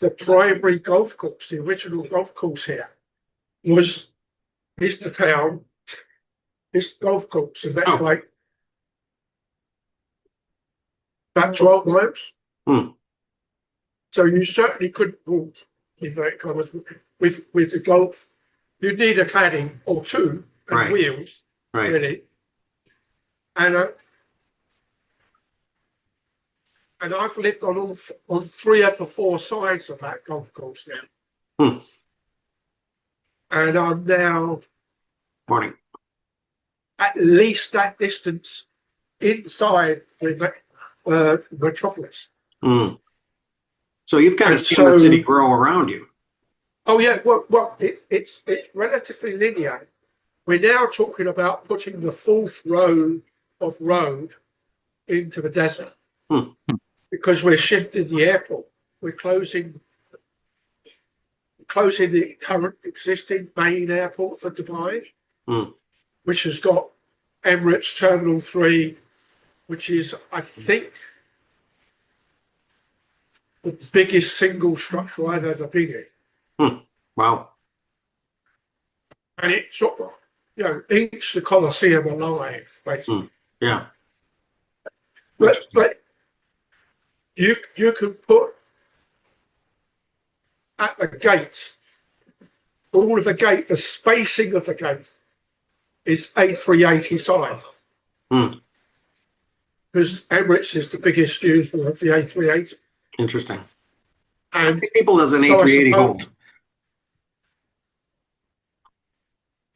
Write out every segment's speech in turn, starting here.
the primary golf course, the original golf course here, is the town, this golf course, and that's like about 12 miles. Hmm. So you certainly couldn't walk in that kind of with the golf. You'd need a cladding or two and wheels, really. And I've lived on three of the four sides of that golf course now. Hmm. And I'm now Morning. at least that distance inside the metropolis. Hmm. So you've kind of seen the city grow around you. Oh yeah, well, it's relatively linear. We're now talking about putting the fourth road of road into the desert because we're shifting the airport. We're closing the current existing main airport for Dubai, which has got Emirates Terminal 3, which is, I think, the biggest single structure I've ever been in. Wow. And it sort of, eats the Colosseum alive, basically. Yeah. But you can put at the gate, all of the gate, the spacing of the gate is A380 size. Because Emirates is the biggest user of the A380. Interesting. And how many people does an A380 hold?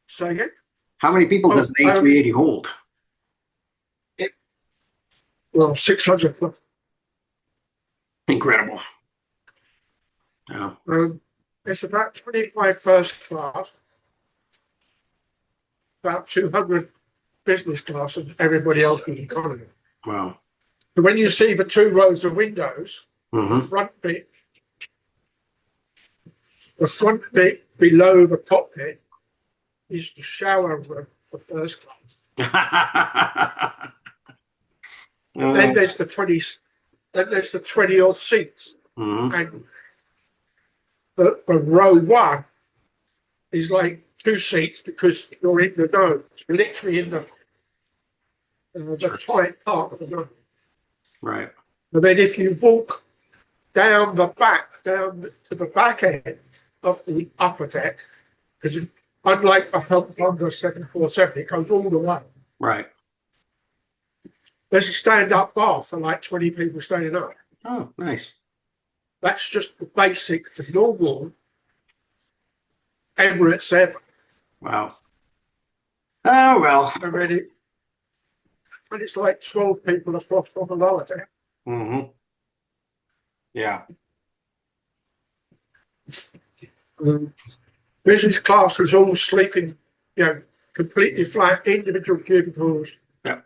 Say again? How many people does an A380 hold? Well, 600 plus. Incredible. Yeah. It's about 25 first class, about 200 business class, and everybody else is economy. Wow. So when you see the two rows of windows, the front bit below the cockpit is the shower room for first class. Then there's the 20 odd seats. And the row one is like two seats because you're in the dome. You're literally in the tight part of the dome. Right. And then if you walk down to the back end of the upper deck, because unlike a Honda 747, it goes all the way. Right. There's a stand-up bar for like 20 people standing up. Oh, nice. That's just the basic, the normal Emirates airplane. Wow. Oh, well. And it's like 12 people across on the lower deck. Yeah. Business class is all sleeping, completely flat, individual cubicles. Yep.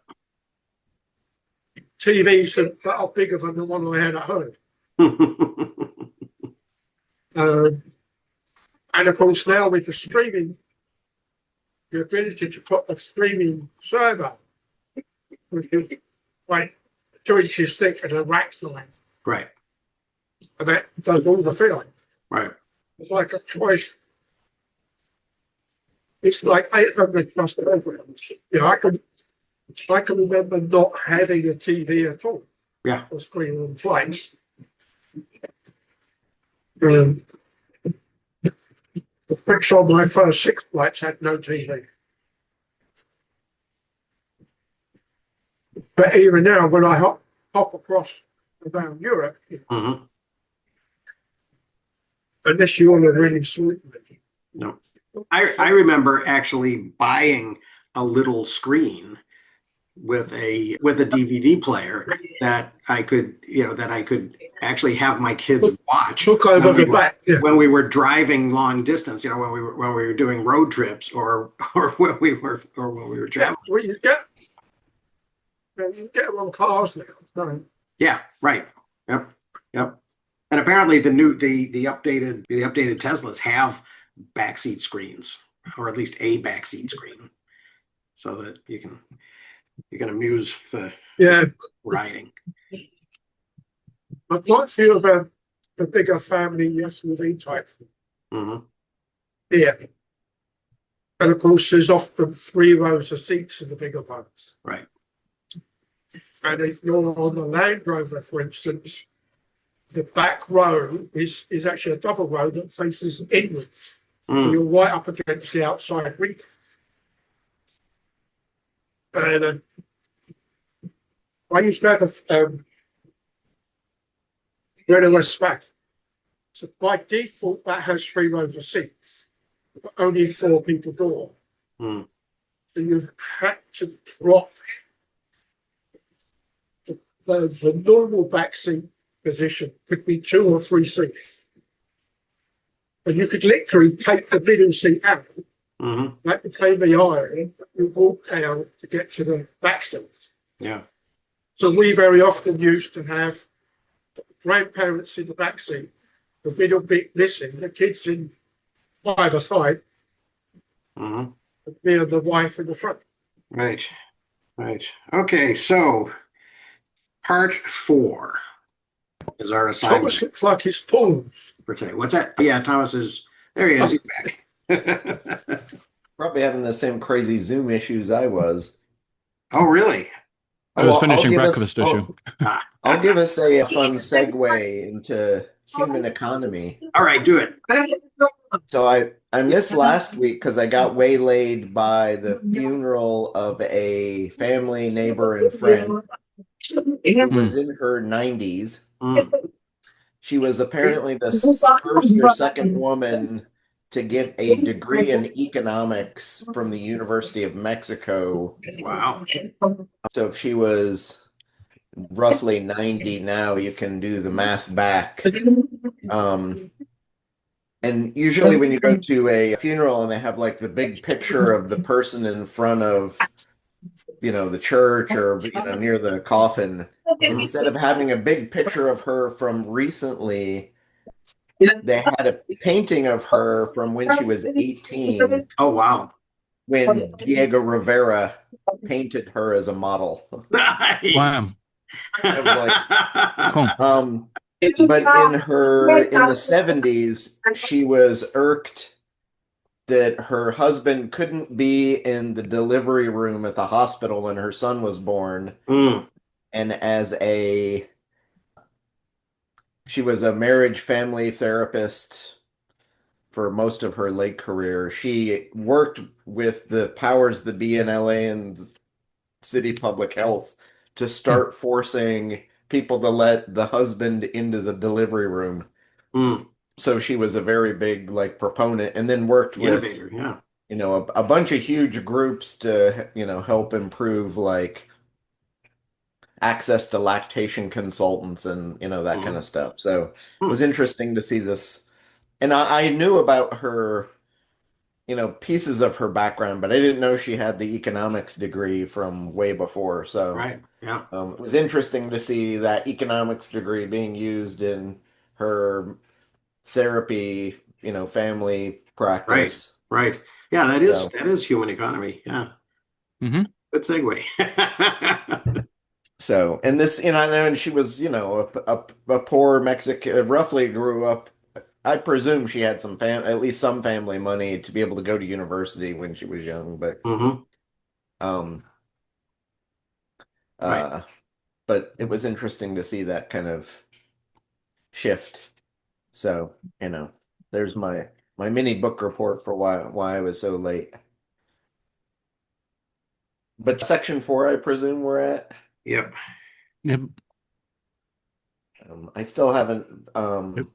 TVs that are bigger than the one I had at home. And of course now with the streaming, the ability to put a streaming server, which is like 2 inches thick and a rack size. Right. And that does all the filling. Right. It's like a choice. It's like 800 plus programs. I can remember not having a TV at all. Yeah. Or screen on flights. The fix on my first 6 flights had no TV. But even now, when I hop across around Europe, unless you want to really sweet me. No. I remember actually buying a little screen with a DVD player that I could actually have my kids watch when we were driving long distance, when we were doing road trips or when we were traveling. Well, you get them on cars now. Yeah, right. Yep. And apparently the updated Teslas have backseat screens, or at least a backseat screen, so that you can amuse the riding. I've got a few of them. the bigger family SUV type Hmm. here. And of course, there's often 3 rows of seats in the bigger ones. Right. And if you're on the Land Rover, for instance, the back row is actually a double row that faces inwards. So you're right up against the outside window. And I used to have a Renault Spac. So by default, that has 3 rows of seats, but only 4 people door. Mm. So you had to drop the normal back seat position could be 2 or 3 seats. And you could literally take the middle seat out, that became the iron, you walk down to get to the back seat. Yeah. So we very often used to have grandparents in the back seat, the middle bit missing, the kids in either side, Hmm. me and the wife in the front. Right. Right. Okay. So part 4 is our assignment Thomas looks like he's paused. for today. What's that? Yeah, Thomas is there. He is. He's back. Probably having the same crazy Zoom issues I was. Oh, really? I was Well, finishing breakfast issue. I'll give us a fun segue into human economy. All right, do it. So I missed last week because I got waylaid by the funeral of a family neighbor and friend who was in her 90s. Mm. She was apparently the first or second woman to get a degree in economics from the University of Mexico. Wow. So if she was roughly 90 now, you can do the math back. And usually when you go to a funeral and they have like the big picture of the person in front of, the church or, near the coffin, instead of having a big picture of her from recently, they had a painting of her from when she was 18. Oh, wow. When Diego Rivera painted her as a model. Nice. Wow. I was like, Cool. but in the 70s, she was irked that her husband couldn't be in the delivery room at the hospital when her son was born. Mm. And she was a marriage family therapist for most of her late career. She worked with the powers that be in LA and city public health to start forcing people to let the husband into the delivery room. Mm. So she was a very big proponent, and then worked with Innovator, yeah. a bunch of huge groups to help improve access to lactation consultants and that kind of stuff. So it was interesting to see this, and I knew about her pieces of her background, but I didn't know she had the economics degree from way before. So Right, yeah. it was interesting to see that economics degree being used in her therapy, family practice. Right. Yeah, that is human economy. Yeah. Mm-hmm. Good segue. So, and this, I know, and she was, a poor Mexican, roughly grew up. I presume she had at least some family money to be able to go to university when she was young, but, Right. But it was interesting to see that kind of shift. So, there's my mini book report for why I was so late. But section 4, I presume we're at. Yep. Yep. I still haven't Yep.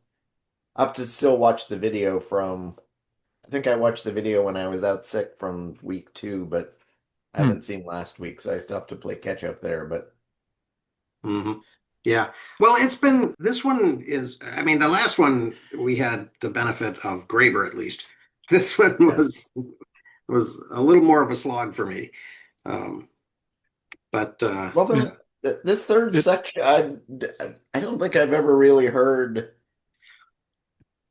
up to still watch the video from. I think I watched the video when I was out sick from week 2, but I haven't seen last week, so I still have to play catch up there. But yeah, well, this one is. I mean, the last one we had the benefit of Graeber at least. This one was a little more of a slog for me. But well, this third section, I don't think I've ever really heard.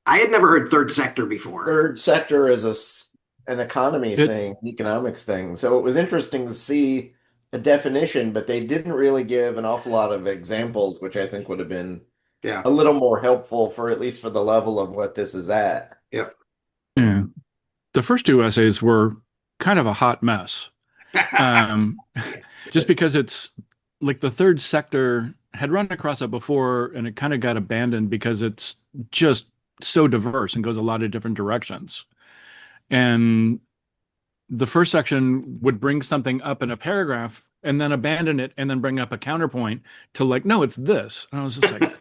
I had never heard third sector before. Third sector is an economy thing, economics thing. So it was interesting to see a definition, but they didn't really give an awful lot of examples, which I think would have been Yeah. a little more helpful for at least for the level of what this is at. Yep. Yeah. The first two essays were kind of a hot mess. Um, just because it's like the third sector had run across it before and it kind of got abandoned because it's just so diverse and goes a lot of different directions. And the first section would bring something up in a paragraph and then abandon it and then bring up a counterpoint to like, no, it's this. And I was just like,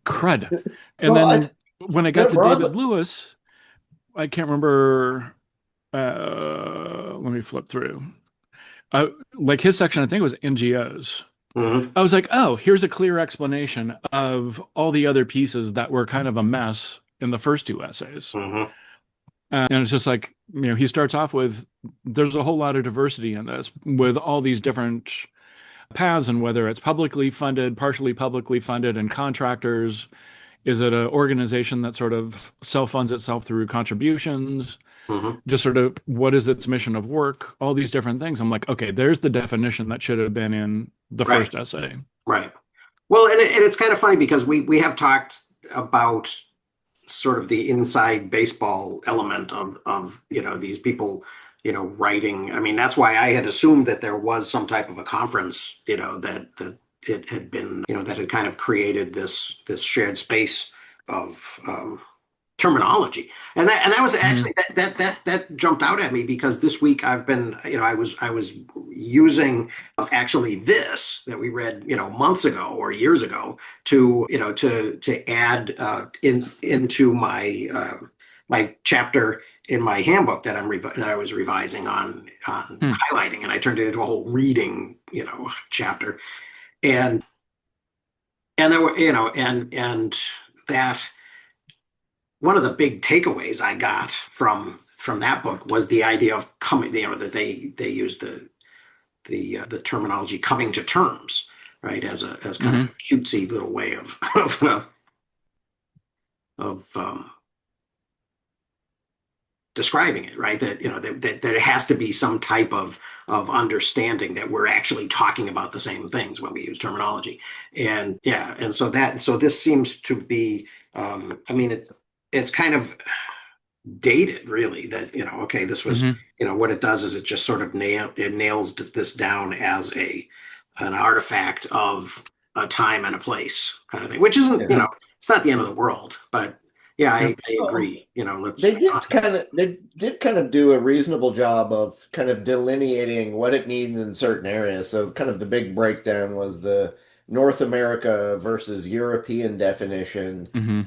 crud. And Well, then when I got they're to broadly, David Lewis, I can't remember. Let me flip through. Like his section, I think it was NGOs. Mhm. I was like, oh, here's a clear explanation of all the other pieces that were kind of a mess in the first two essays. Mhm. And it's just like, he starts off with there's a whole lot of diversity in this with all these different paths and whether it's publicly funded, partially publicly funded, and contractors. Is it an organization that sort of self-funds itself through contributions? Mhm. Just sort of what is its mission of work? All these different things. I'm like, okay, there's the definition that should have been in the Right. first essay. Right. Well, and it's kind of funny because we have talked about sort of the inside baseball element of these people writing. I mean, that's why I had assumed that there was some type of a conference, that it had been, that had kind of created this shared space of terminology. And that was actually that jumped out at me because this week I've been, I was using actually this that we read, months ago or years ago to add into my chapter in my handbook that that I was revising on Hmm. highlighting, and I turned it into a whole reading, chapter. And and there were, and that one of the big takeaways I got from that book was the idea of coming, that they used the terminology coming to terms, right, as kind of Hmm. a cutesy little way of describing it, right? That that it has to be some type of understanding that we're actually talking about the same things when we use terminology, and yeah, and so this seems to be, I mean, it's kind of dated, really, that okay, this was, Hmm. what it does is it just sort of nails this down as an artifact of a time and a place kind of thing, which isn't, yeah. it's not the end of the world, but yeah, Yeah. I Well, agree, let's they did kind of do a reasonable job of kind of delineating what it means in certain areas. So kind of the big breakdown was the North America versus European definition, Hmm.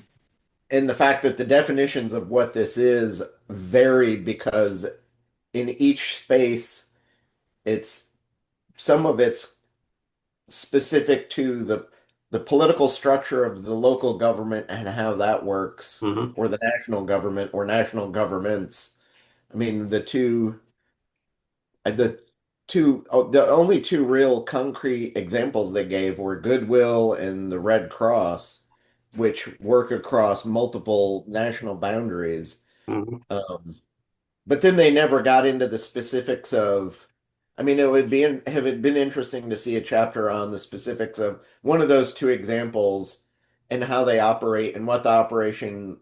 and the fact that the definitions of what this is vary because in each space, it's some of it's specific to the political structure of the local government and how that works, Mhm. or the national government or national governments. I mean, the only two real concrete examples they gave were Goodwill and the Red Cross, which work across multiple national boundaries. Mhm. Um, but then they never got into the specifics of, I mean, it would have it been interesting to see a chapter on the specifics of one of those two examples and how they operate and what the operation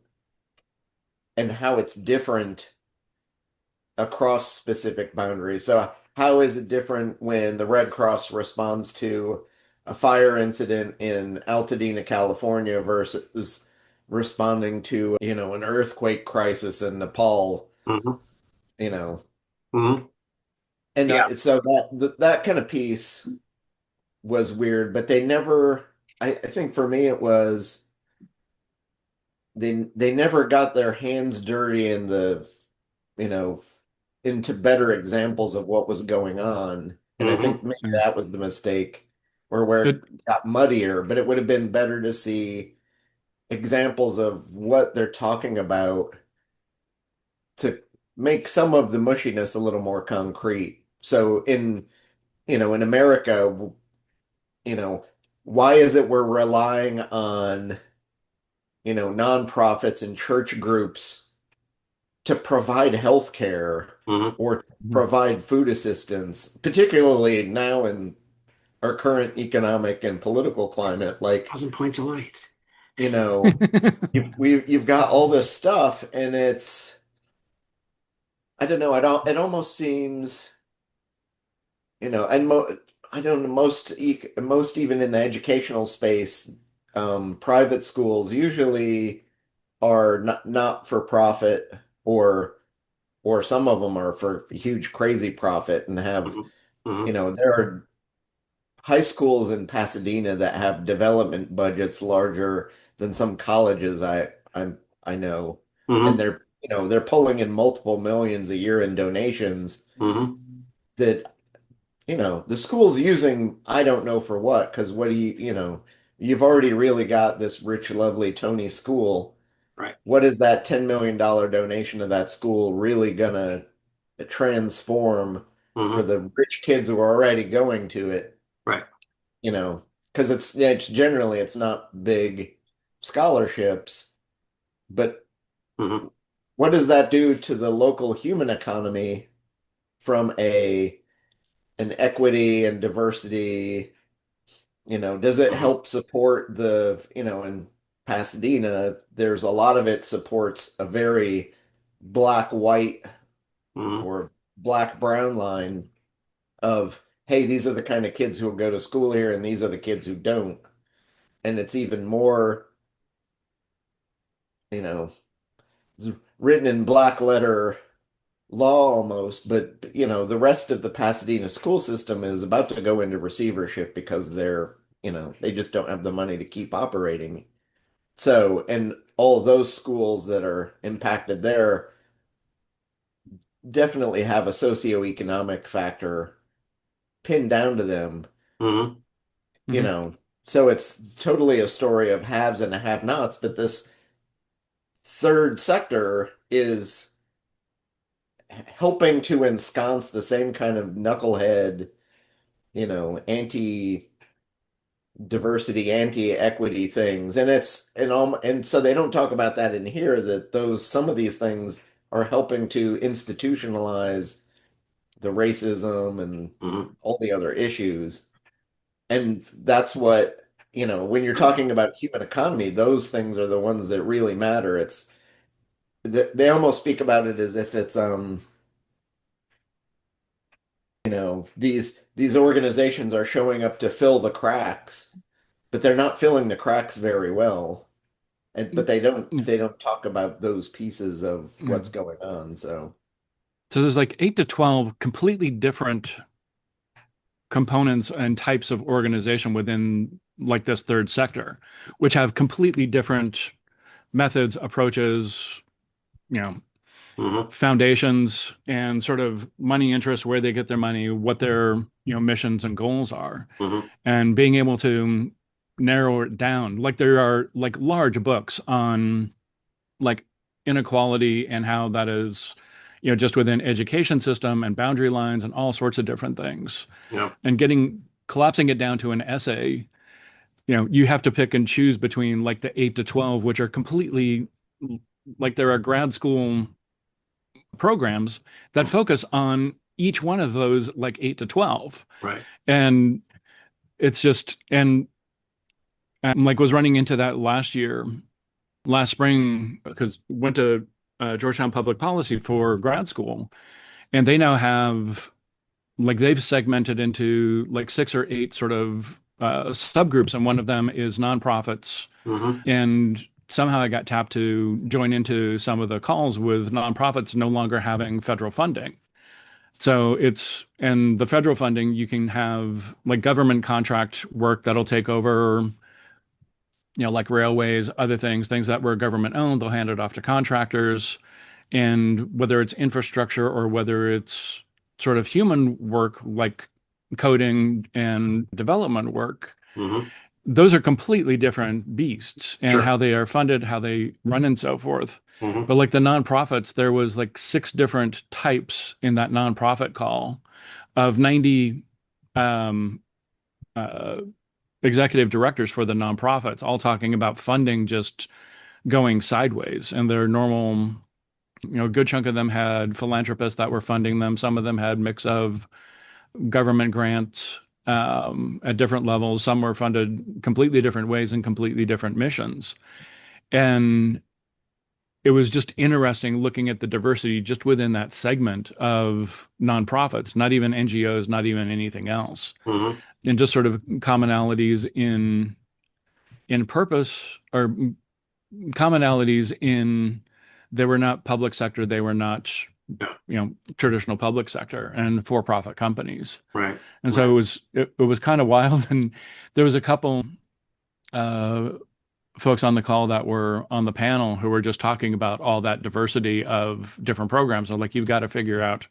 and how it's different across specific boundaries. So how is it different when the Red Cross responds to a fire incident in Altadena, California versus responding to, an earthquake crisis in Nepal, Mhm. you know? Mhm. And Yeah. so that kind of piece was weird, but they never, I think for me it was they never got their hands dirty in you know, into better examples of what was going on. And I think Mhm. maybe that was the mistake, or where It it got muddier, but it would have been better to see examples of what they're talking about to make some of the mushiness a little more concrete. So in America, you know, why is it we're relying on, nonprofits and church groups to provide health care Mhm. or provide food assistance, particularly now in our current economic and political climate? Like, 1,000 points of light. you know, you've got all this stuff, and it's, I don't know, it almost seems, and I don't know, most even in the educational space, private schools usually are not for profit, or some of them are for huge crazy profit and have, Mhm. Mhm. there are high schools in Pasadena that have development budgets larger than some colleges I know, and Mhm. they're pulling in multiple millions a year in donations Mhm. that, the school's using, I don't know for what, because what do you've already really got this rich, lovely Tony school. Right. What is that $10 million donation to that school really gonna transform for Mhm. the rich kids who are already going to it? Right. Because it's generally it's not big scholarships, but Mhm. what does that do to the local human economy from an equity and diversity? Does it Mhm. help support in Pasadena, there's a lot of it supports a very black white Mhm. or black brown line of, hey, these are the kind of kids who will go to school here and these are the kids who don't. And it's even more, you know, written in black letter law almost, but the rest of the Pasadena school system is about to go into receivership because they just don't have the money to keep operating. So, and all of those schools that are impacted there definitely have a socioeconomic factor pinned down to them, Mhm. you Mhm. know. So it's totally a story of haves and have-nots, but this third sector is helping to ensconce the same kind of knucklehead, anti-diversity, anti-equity things. And and so they don't talk about that in here, that some of these things are helping to institutionalize the racism and Mhm. all the other issues. And that's what, when you're talking about human economy, those things are the ones that really matter. They almost speak about it as if it's, these organizations are showing up to fill the cracks, but they're not filling the cracks very well. But Yeah. they don't talk about those pieces of Yeah. what's going on. So, So there's like 8 to 12 completely different components and types of organization within like this third sector, which have completely different methods, approaches, you know, Mhm. foundations and sort of money interest, where they get their money, what their, missions and goals are, Mhm. and being able to narrow it down. Like there are like large books on like inequality and how that is, just within education system and boundary lines and all sorts of different things. Yeah. And collapsing it down to an essay, you have to pick and choose between like the 8 to 12, which are completely, like there are grad school programs that focus on each one of those like 8 to 12. Right. And it's just, and like was running into that last spring, because went to Georgetown Public Policy for grad school, and they now have like they've segmented into like 6 or 8 sort of subgroups, and one of them is nonprofits. Mhm. And somehow I got tapped to join into some of the calls with nonprofits no longer having federal funding. So and the federal funding, you can have like government contract work that'll take over, like railways, other things that were government owned, they'll hand it off to contractors. And whether it's infrastructure or whether it's sort of human work like coding and development work, Mhm. those are completely different beasts, and Sure. how they are funded, how they run, and so forth. Mhm. But like the nonprofits, there was like 6 different types in that nonprofit call of 90 um, uh, executive directors for the nonprofits, all talking about funding just going sideways. And their normal, a good chunk of them had philanthropists that were funding them. Some of them had mix of government grants at different levels. Some were funded completely different ways and completely different missions. And it was just interesting looking at the diversity just within that segment of nonprofits, not even NGOs, not even anything else, and just sort of commonalities in purpose, or commonalities in they were not public sector, they were not traditional public sector and for-profit companies. Right. And so it was kind of wild. And there was a couple folks on the call that were on the panel who were just talking about all that diversity of different programs. So like, you've got to figure out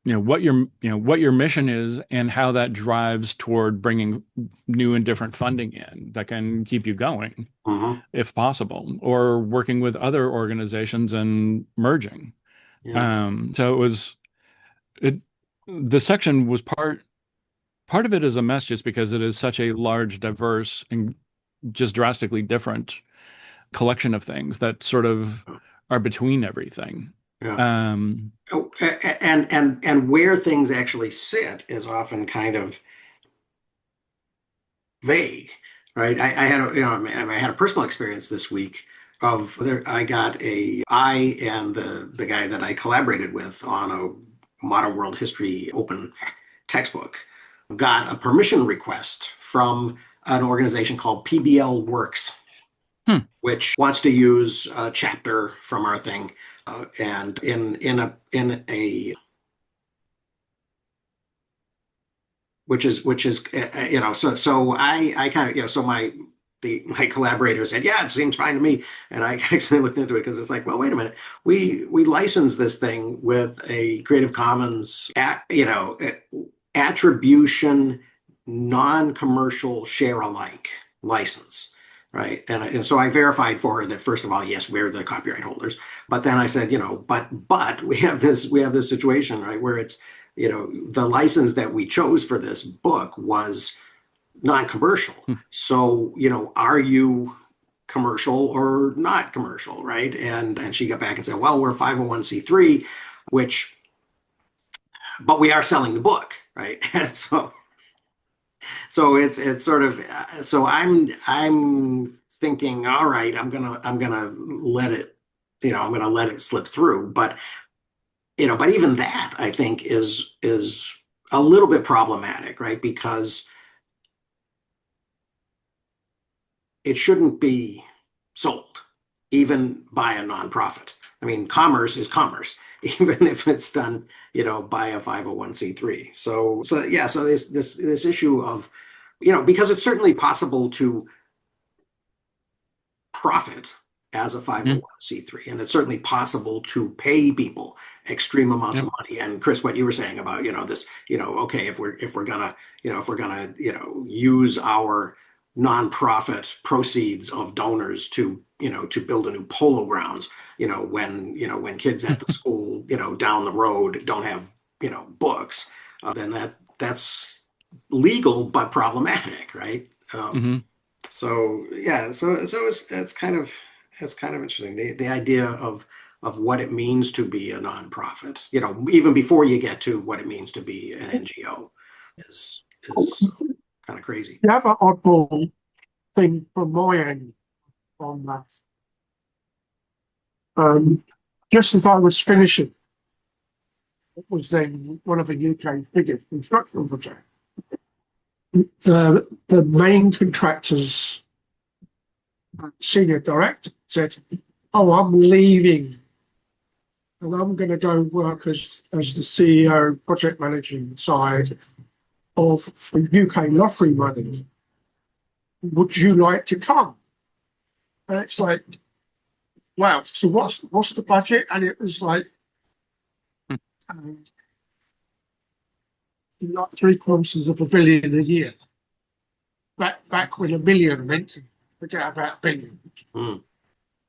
what your mission is and how that drives toward bringing new and different funding in that can keep you going, if possible, or working with other organizations and merging. So the section was part of it is a mess, just because it is such a large, diverse, and just drastically different collection of things that sort of are between everything. And where things actually sit is often kind of vague, right? I had a personal experience this week of I and the guy that I collaborated with on a modern world history open textbook got a permission request from an organization called PBL Works, which wants to use a chapter from our thing. And in a which is so I kind of so my collaborator said, yeah, it seems fine to me, and I actually looked into it because it's like, well, wait a minute, we license this thing with a Creative Commons attribution non-commercial share alike license. Right. And so I verified for her that, first of all, yes, we're the copyright holders. But then I said, but we have this situation, right, where it's, the license that we chose for this book was non-commercial. So, are you commercial or not commercial? Right. And she got back and said, well, we're 501c3, but we are selling the book. Right. And so it's sort of so I'm thinking, all right, I'm gonna let it slip through, but even that I think is a little bit problematic, right? Because it shouldn't be sold even by a nonprofit. I mean, commerce is commerce, even if it's done, by a 501c3. So this issue of, because it's certainly possible to profit as a 501c3, and it's certainly possible to pay people extreme amounts of money. And Chris, what you were saying about, this, okay, if we're gonna use our nonprofit proceeds of donors to build a new polo grounds, when kids at the school down the road don't have books, then that's legal but problematic, right? So it's kind of interesting, the idea of what it means to be a nonprofit, even before you get to what it means to be an NGO is kind of crazy. The other oddball thing from my end on that, just as I was finishing, it was then one of the UK's biggest construction projects. The main contractor's senior director said, "Oh, I'm leaving, and I'm going to go work as the CEO, project managing side of the UK lottery money. Would you like to come?" And it's like, wow. So what's the budget? And it was like, like 750 million a year. Back when a million meant, forget about a billion.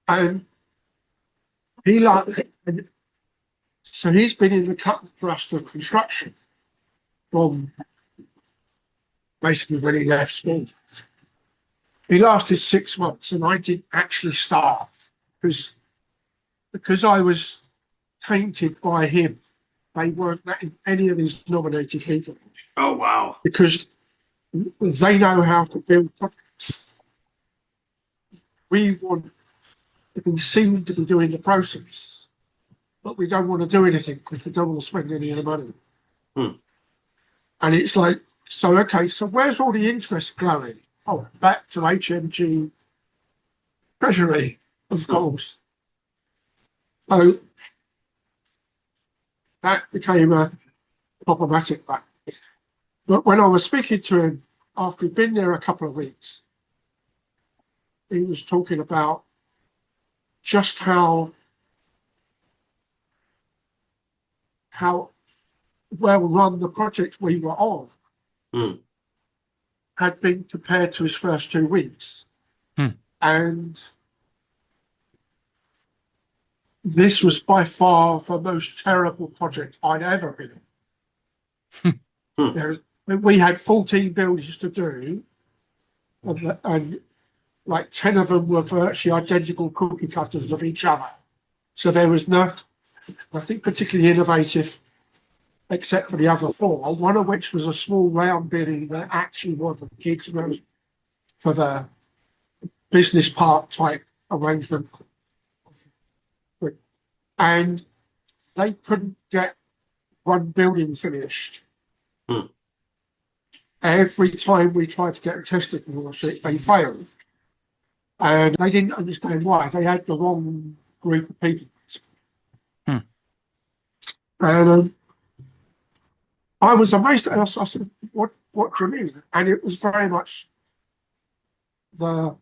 And so he's been in the cut thrust of construction from basically when he left school. He lasted 6 months, and I didn't actually start because I was tainted by him they weren't letting any of these nominated people Oh, wow. because they know how to build projects. We want to be seen to be doing the process, but we don't want to do anything because we don't want to spend any of the money. And it's like, so, okay, so where's all the interest going? Oh, back to HMG Treasury, of course. So that became problematic. But when I was speaking to him after he'd been there a couple of weeks, he was talking about just how well run the project we were on had been compared to his first 2 weeks. And this was by far the most terrible project I'd ever been in. We had 14 buildings to do, and like 10 of them were virtually identical cookie cutters of each other. So there was nothing particularly innovative except for the other 4, one of which was a small round building that actually was a kids' room for the business park type arrangement. And they couldn't get one building finished. Every time we tried to get them tested for it, they failed. And they didn't understand why. They had the wrong group of people. And I was amazed at us. I said, what do you mean? And it was very much the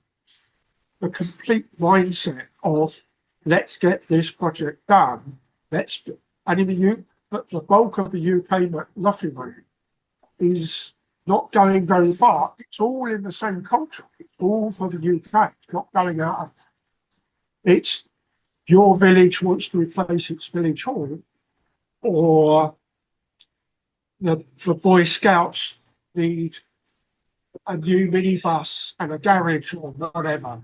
complete mindset of let's get this project done. And in the bulk of the UK lottery money is not going very far. It's all in the same culture. It's all for the UK. It's not going out of. It's your village wants to replace its village hall, or the Boy Scouts need a new minibus and a garage or whatever.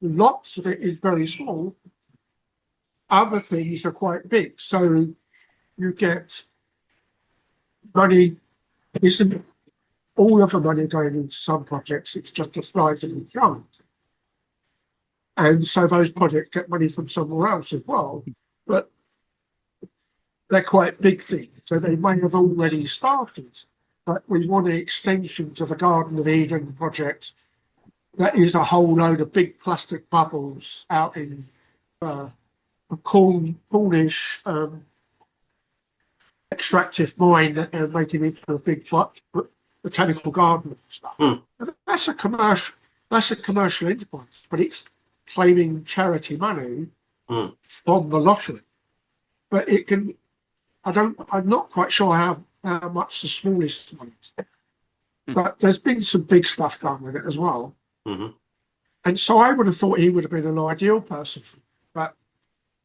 Lots of it is very small. Other things are quite big. So you get money, isn't all of the money going into some projects, it's just a slide in the chunk. And so those projects get money from somewhere else as well. But they're quite big things. So they may have already started, but we want an extension to the Garden of Eden project that is a whole load of big plastic bubbles out in a Cornish extractive mine and making it into a big botanical garden and stuff. That's a commercial enterprise, but it's claiming charity money from the lottery. But it can. I'm not quite sure how much the smallest one is. But there's been some big stuff done with it as well. And so I would have thought he would have been an ideal person, but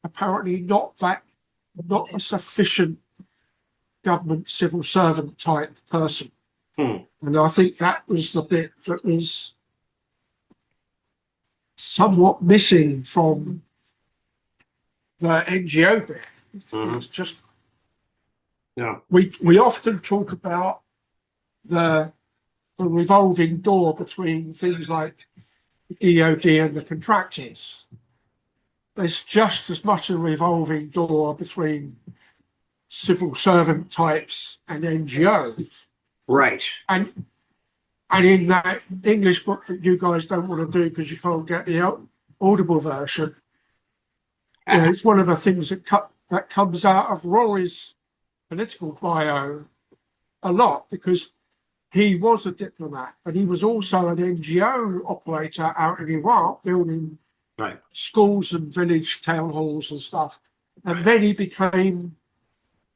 apparently not a sufficient government civil servant type person. And I think that was the bit that was somewhat missing from the NGO bit. It's just we often talk about the revolving door between things like the DOD and the contractors. There's just as much a revolving door between civil servant types and NGOs. Right. And in that English book that you guys don't want to do because you can't get the Audible version, it's one of the things that comes out of Rory's political bio a lot, because he was a diplomat, but he was also an NGO operator out in Iraq, building schools and village town halls and stuff. And then he became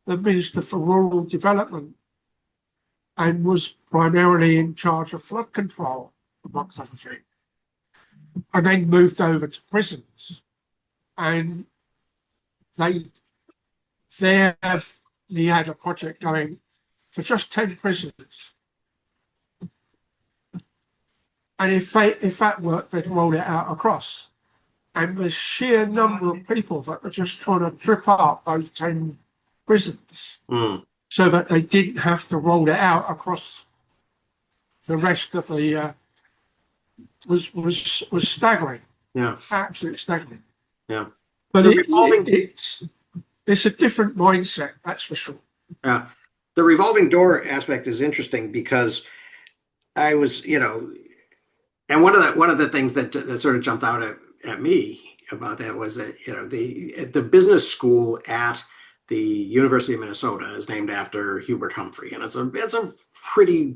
the Minister for Rural Development and was primarily in charge of flood control, amongst other things. And then moved over to prisons. And he had a project going for just 10 prisoners. And if that worked, they'd roll it out across. And the sheer number of people that were just trying to trip up those 10 prisons, so that they didn't have to roll it out across the rest of the was staggering. Yeah. Absolutely staggering. Yeah. But it's a different mindset, that's for sure. Yeah. The revolving door aspect is interesting because I was, and one of the things that sort of jumped out at me about that was that, the business school at the University of Minnesota is named after Hubert Humphrey, and it's a pretty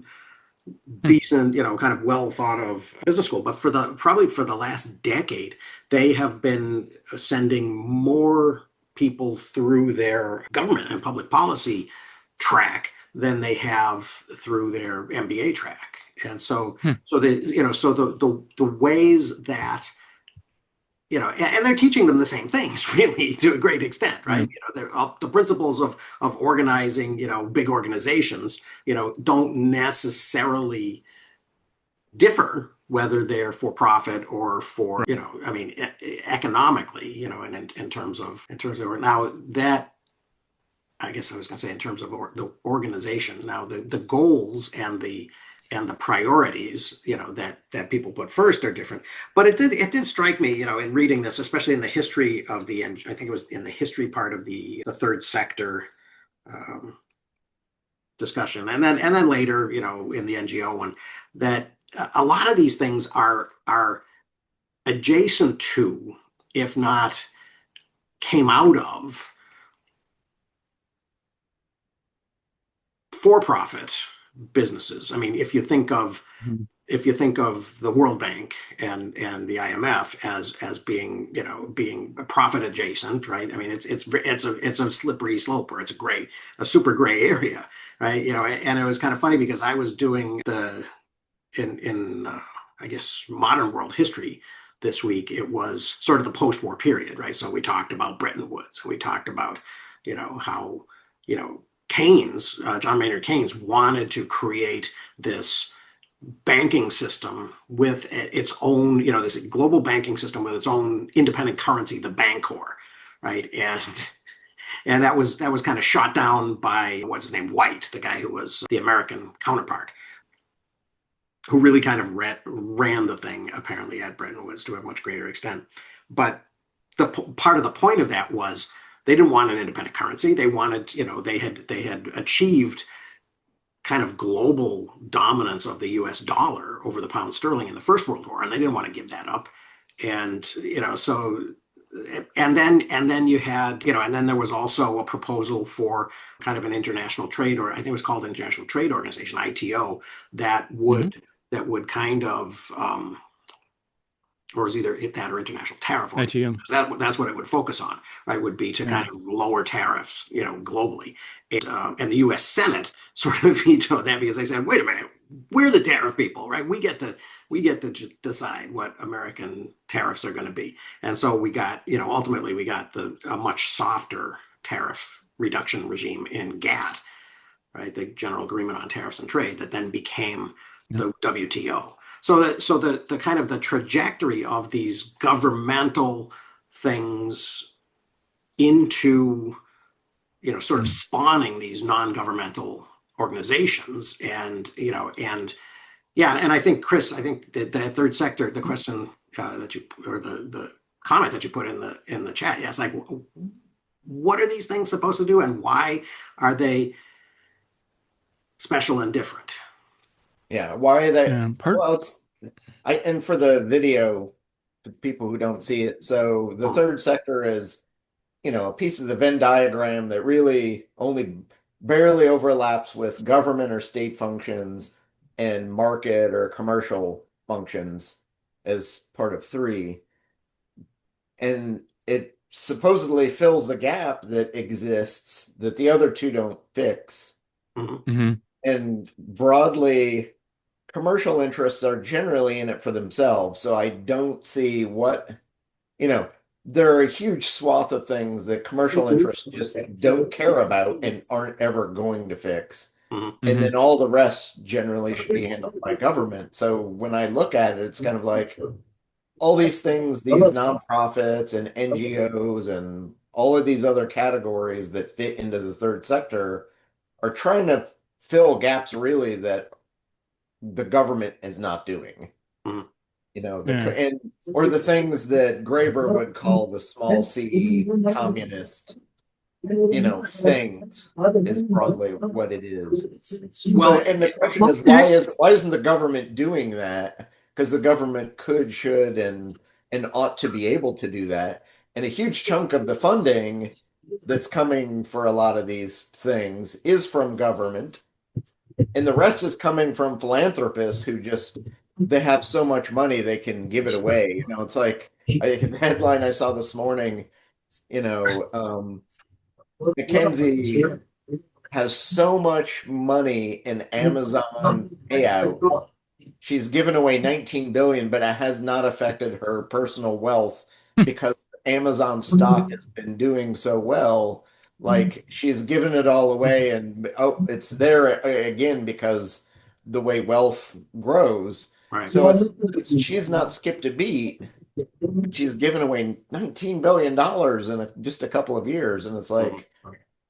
decent, kind of well thought of business school. But probably for the last decade, they have been sending more people through their government and public policy track than they have through their MBA track. And so the ways that, and they're teaching them the same things really to a great extent, right? The principles of organizing, big organizations, don't necessarily differ whether they're for profit or for, economically, and in terms of now that, I guess I was going to say in terms of the organization. Now the goals and the priorities, that people put first are different. But it did strike me, in reading this, especially in the history of I think it was in the history part of the third sector discussion, and then later, in the NGO one, that a lot of these things are adjacent to, if not came out of, for-profit businesses. I mean, if you think of the World Bank and the IMF as being profit adjacent, right? I mean, it's a slippery slope, or it's a super gray area, right? And it was kind of funny because I was doing in I guess modern world history this week. It was sort of the post-war period, right? So we talked about Bretton Woods, and we talked about how Keynes, John Maynard Keynes, wanted to create this banking system with its own, this global banking system with its own independent currency, the Bancor, right? And that was kind of shot down by, what's his name, White, the guy who was the American counterpart, who really kind of ran the thing apparently at Bretton Woods to a much greater extent. But part of the point of that was, they didn't want an independent currency. They wanted, they had achieved kind of global dominance of the US dollar over the pound sterling in the First World War, and they didn't want to give that up. And, so, and then you had, and then there was also a proposal for kind of an international trade, or I think it was called International Trade Organization, ITO, that would kind of, or is either that or international tariff, ITM. That's what it would focus on, right? Would be to kind of lower tariffs, globally. And the U.S. Senate sort of vetoed that because they said, "Wait a minute, we're the tariff people, right? We get to decide what American tariffs are going to be." And so we got, ultimately we got a much softer tariff reduction regime in GATT, right? The General Agreement on Tariffs and Trade, that then became the WTO. So the kind of the trajectory of these governmental things into, sort of spawning these non-governmental organizations, and I think, Chris, that third sector, the question that you, or the comment that you put in the chat, it's like, what are these things supposed to do, and why are they special and different? Yeah, why are they? Yeah, Well, and for the video, for people who don't see it, so the third sector is, a piece of the Venn diagram that really only barely overlaps with government or state functions and market or commercial functions as part of 3. And it supposedly fills the gap that exists that the other 2 don't fix. Mm-hmm. And broadly, commercial interests are generally in it for themselves. So I don't see what, there are a huge swath of things that commercial interests just don't care about and aren't ever going to fix. Mm-hmm. And then all the rest generally should be handled by government. So when I look at it, it's kind of like all these things, these nonprofits and NGOs and all of these other categories that fit into the third sector are trying to fill gaps really that the government is not doing. Mhm. You know, Yeah. or the things that Graeber would call the small c communist, things is broadly what it is. Well, And the question is, why isn't the government doing that? Because the government could, should, and ought to be able to do that. And a huge chunk of the funding that's coming for a lot of these things is from government, and the rest is coming from philanthropists who they have so much money they can give it away. It's like the headline I saw this morning, Mackenzie has so much money in Amazon payout. She's given away 19 billion, but it has not affected her personal wealth because Amazon stock has been doing so well. Like, she's given it all away, and it's there again because the way wealth grows. right. So she's not skipped a beat. She's given away $19 billion in just a couple of years, and it's like,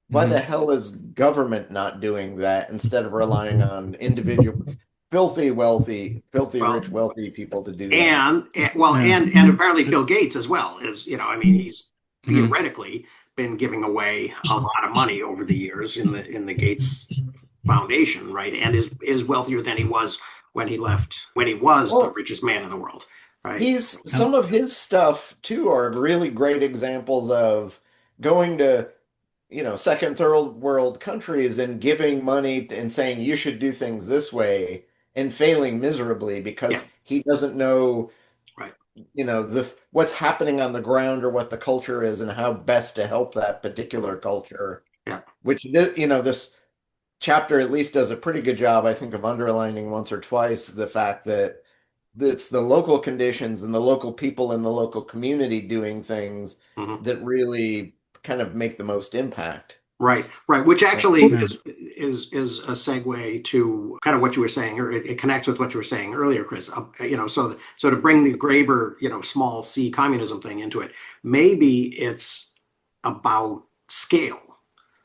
why the hell is government not doing that instead of relying on individual filthy, rich, wealthy people to do that? And apparently Bill Gates as well is, he's theoretically been giving away a lot of money over the years in the Gates Foundation, right? And is wealthier than he was when he was the richest man in the world, right? Some of his stuff too are really great examples of going to second, third world countries and giving money and saying you should do things this way and failing miserably because he doesn't know, right? What's happening on the ground or what the culture is and how best to help that particular culture. Yeah. Which this chapter at least does a pretty good job, I think, of underlining once or twice the fact that it's the local conditions and the local people in the local community doing things that really kind of make the most impact. Right. Which actually is a segue to kind of what you were saying, or it connects with what you were saying earlier, Chris. So to bring the Graeber, small c communism thing into it, maybe it's about scale,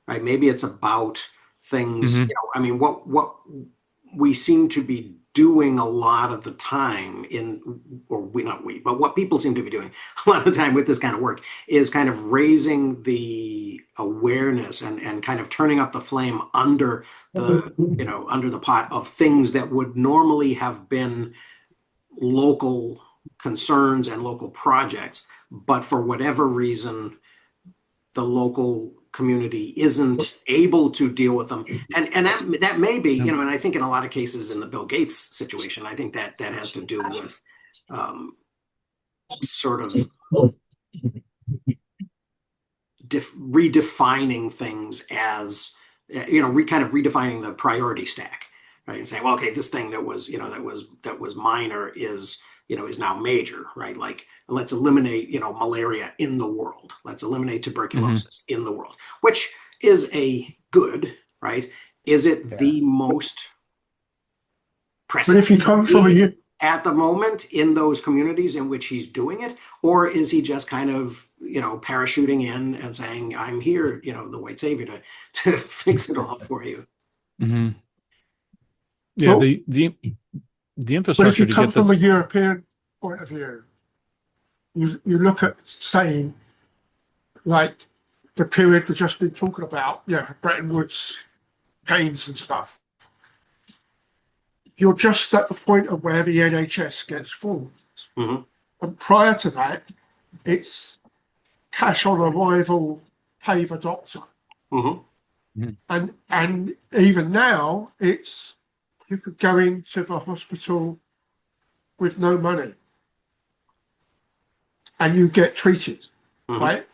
right? Maybe it's about things. What we seem to be doing a lot of the time but what people seem to be doing a lot of the time with this kind of work is kind of raising the awareness and kind of turning up the flame under the pot of things that would normally have been local concerns and local projects, but for whatever reason, the local community isn't able to deal with them, and that may be, and I think in a lot of cases in the Bill Gates situation, I think that has to do with sort of redefining things as kind of redefining the priority stack, right? And saying, well, okay, this thing that was minor is now major, right? Like, let's eliminate, malaria in the world. Let's eliminate tuberculosis in the world, which is a good, right? Is it the most pressing? But if you come from at the moment in those communities in which he's doing it, or is he just kind of, parachuting in and saying, I'm here, the white savior to fix it all for you? Mm-hmm. Yeah, well, the infrastructure. But if you to come get from this... a European point of view, you look at, saying, like the period we've just been talking about, Bretton Woods, Keynes and stuff. You're just at the point of where the NHS gets formed. And prior to that, it's cash on arrival, pay the doctor. And even now, it's you could go into the hospital with no money and you get treated, right?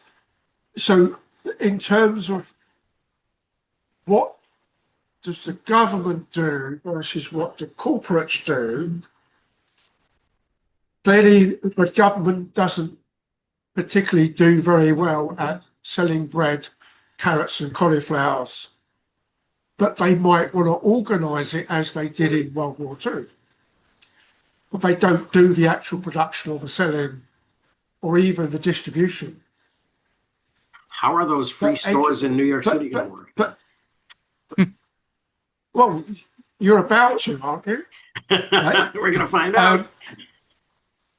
So in terms of what does the government do versus what the corporates do, clearly the government doesn't particularly do very well at selling bread, carrots and cauliflowers, but they might want to organise it as they did in World War II. But they don't do the actual production or the selling or even the distribution. How are those free stores in New York City going to work? Well, you're about to, aren't you? Right? We're going to find out.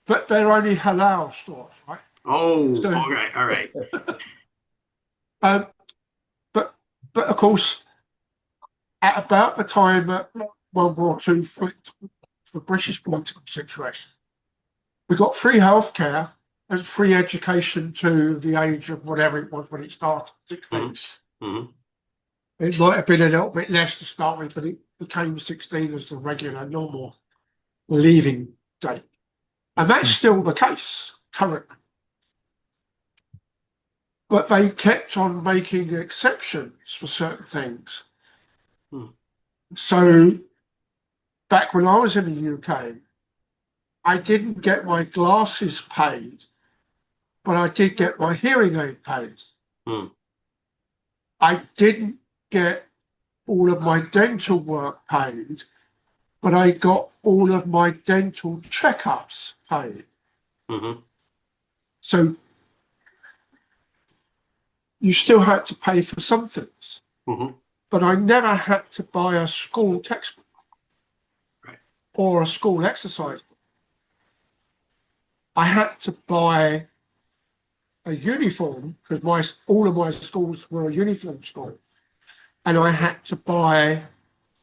But they're only halal stores, right? Oh, so, all right. But of course, at about the time that World War II flipped the British political situation, we got free healthcare and free education to the age of whatever it was when it started, 16. It might have been a little bit less to start with, but it became 16 as the regular, normal leaving date. And that's still the case currently. But they kept on making exceptions for certain things. So back when I was in the UK, I didn't get my glasses paid, but I did get my hearing aid paid. I didn't get all of my dental work paid, but I got all of my dental checkups paid. So you still had to pay for some things, but I never had to buy a school textbook or a school exercise book. I had to buy a uniform because all of my schools were a uniform school, and I had to buy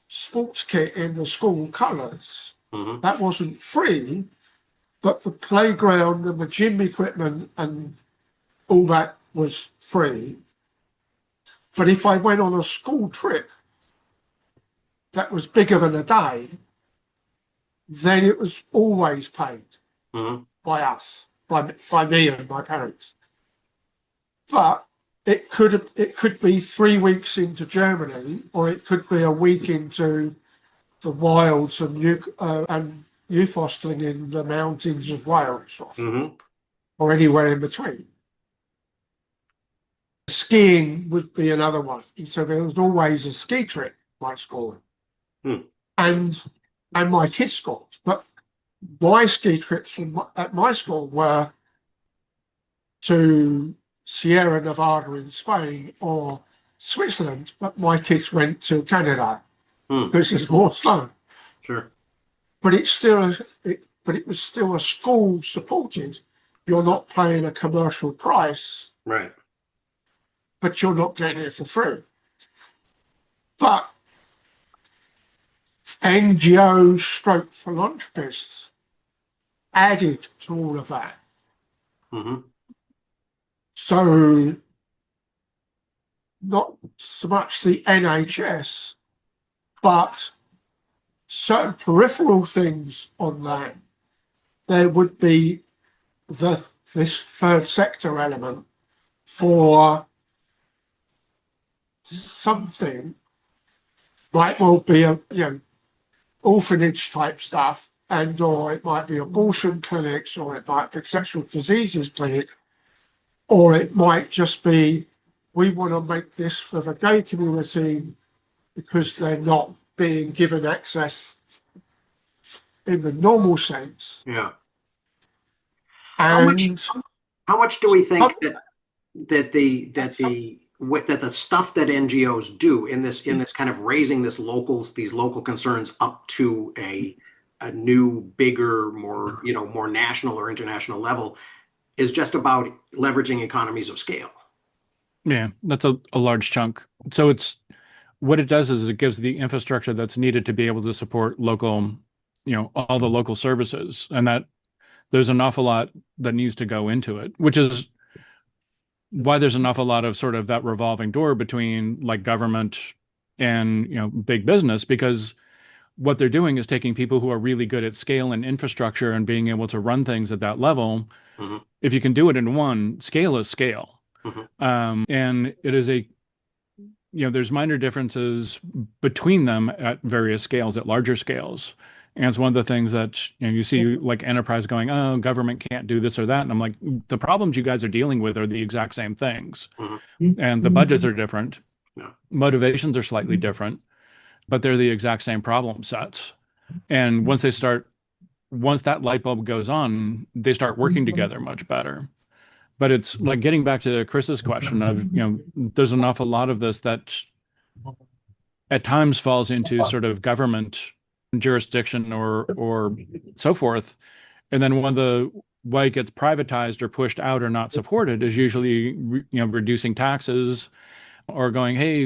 sports kit in the school colours. That wasn't free, but the playground and the gym equipment and all that was free. But if I went on a school trip that was bigger than a day, then it was always paid by us, by me and my parents. But it could be 3 weeks into Germany, or it could be a week into the wilds and youth hosting in the mountains of Wales, or anywhere in between. Skiing would be another one. So there was always a ski trip at my school, and my kids' schools. But my ski trips at my school were to Sierra Nevada in Spain or Switzerland, but my kids went to Canada because it's more fun. Sure. But it was still a school supported. You're not paying a commercial price, right? But you're not getting it for free. But NGOs stroke philanthropists added to all of that. So not so much the NHS, but certain peripheral things on that. There would be this third sector element for something, might well be a orphanage type stuff, or it might be abortion clinics, or it might be sexual diseases clinic, or it might just be, we want to make this for the gay community because they're not being given access in the normal sense. Yeah. And how much do we think that the stuff that NGOs do in this kind of raising these local concerns up to a new, bigger, more national or international level is just about leveraging economies of scale? Yeah, that's a large chunk. So what it does is it gives the infrastructure that's needed to be able to support local, all the local services, and that there's an awful lot that needs to go into it, which is why there's an awful lot of sort of that revolving door between like government and big business, because what they're doing is taking people who are really good at scale and infrastructure and being able to run things at that level. If you can do it in one, scale is scale. And it is there's minor differences between them at various scales, at larger scales. And it's one of the things that you see like enterprise going, oh, government can't do this or that. And I'm like, the problems you guys are dealing with are the exact same things. And the budgets are different. Motivations are slightly different, but they're the exact same problem sets. And once that light bulb goes on, they start working together much better. But it's like getting back to Chris's question of, there's an awful lot of this that at times falls into sort of government jurisdiction or so forth. And then when the way it gets privatized or pushed out or not supported is usually, reducing taxes or going, hey,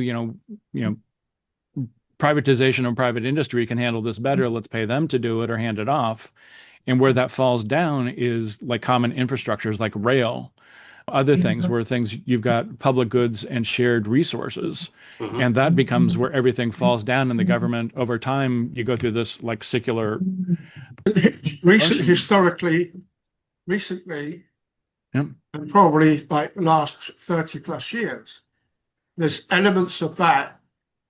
privatization and private industry can handle this better. Let's pay them to do it or hand it off. And where that falls down is like common infrastructures like rail, other things where you've got public goods and shared resources. And that becomes where everything falls down in the government. Over time, you go through this like secular. Recently, Yep. and probably like the last 30 plus years, there's elements of that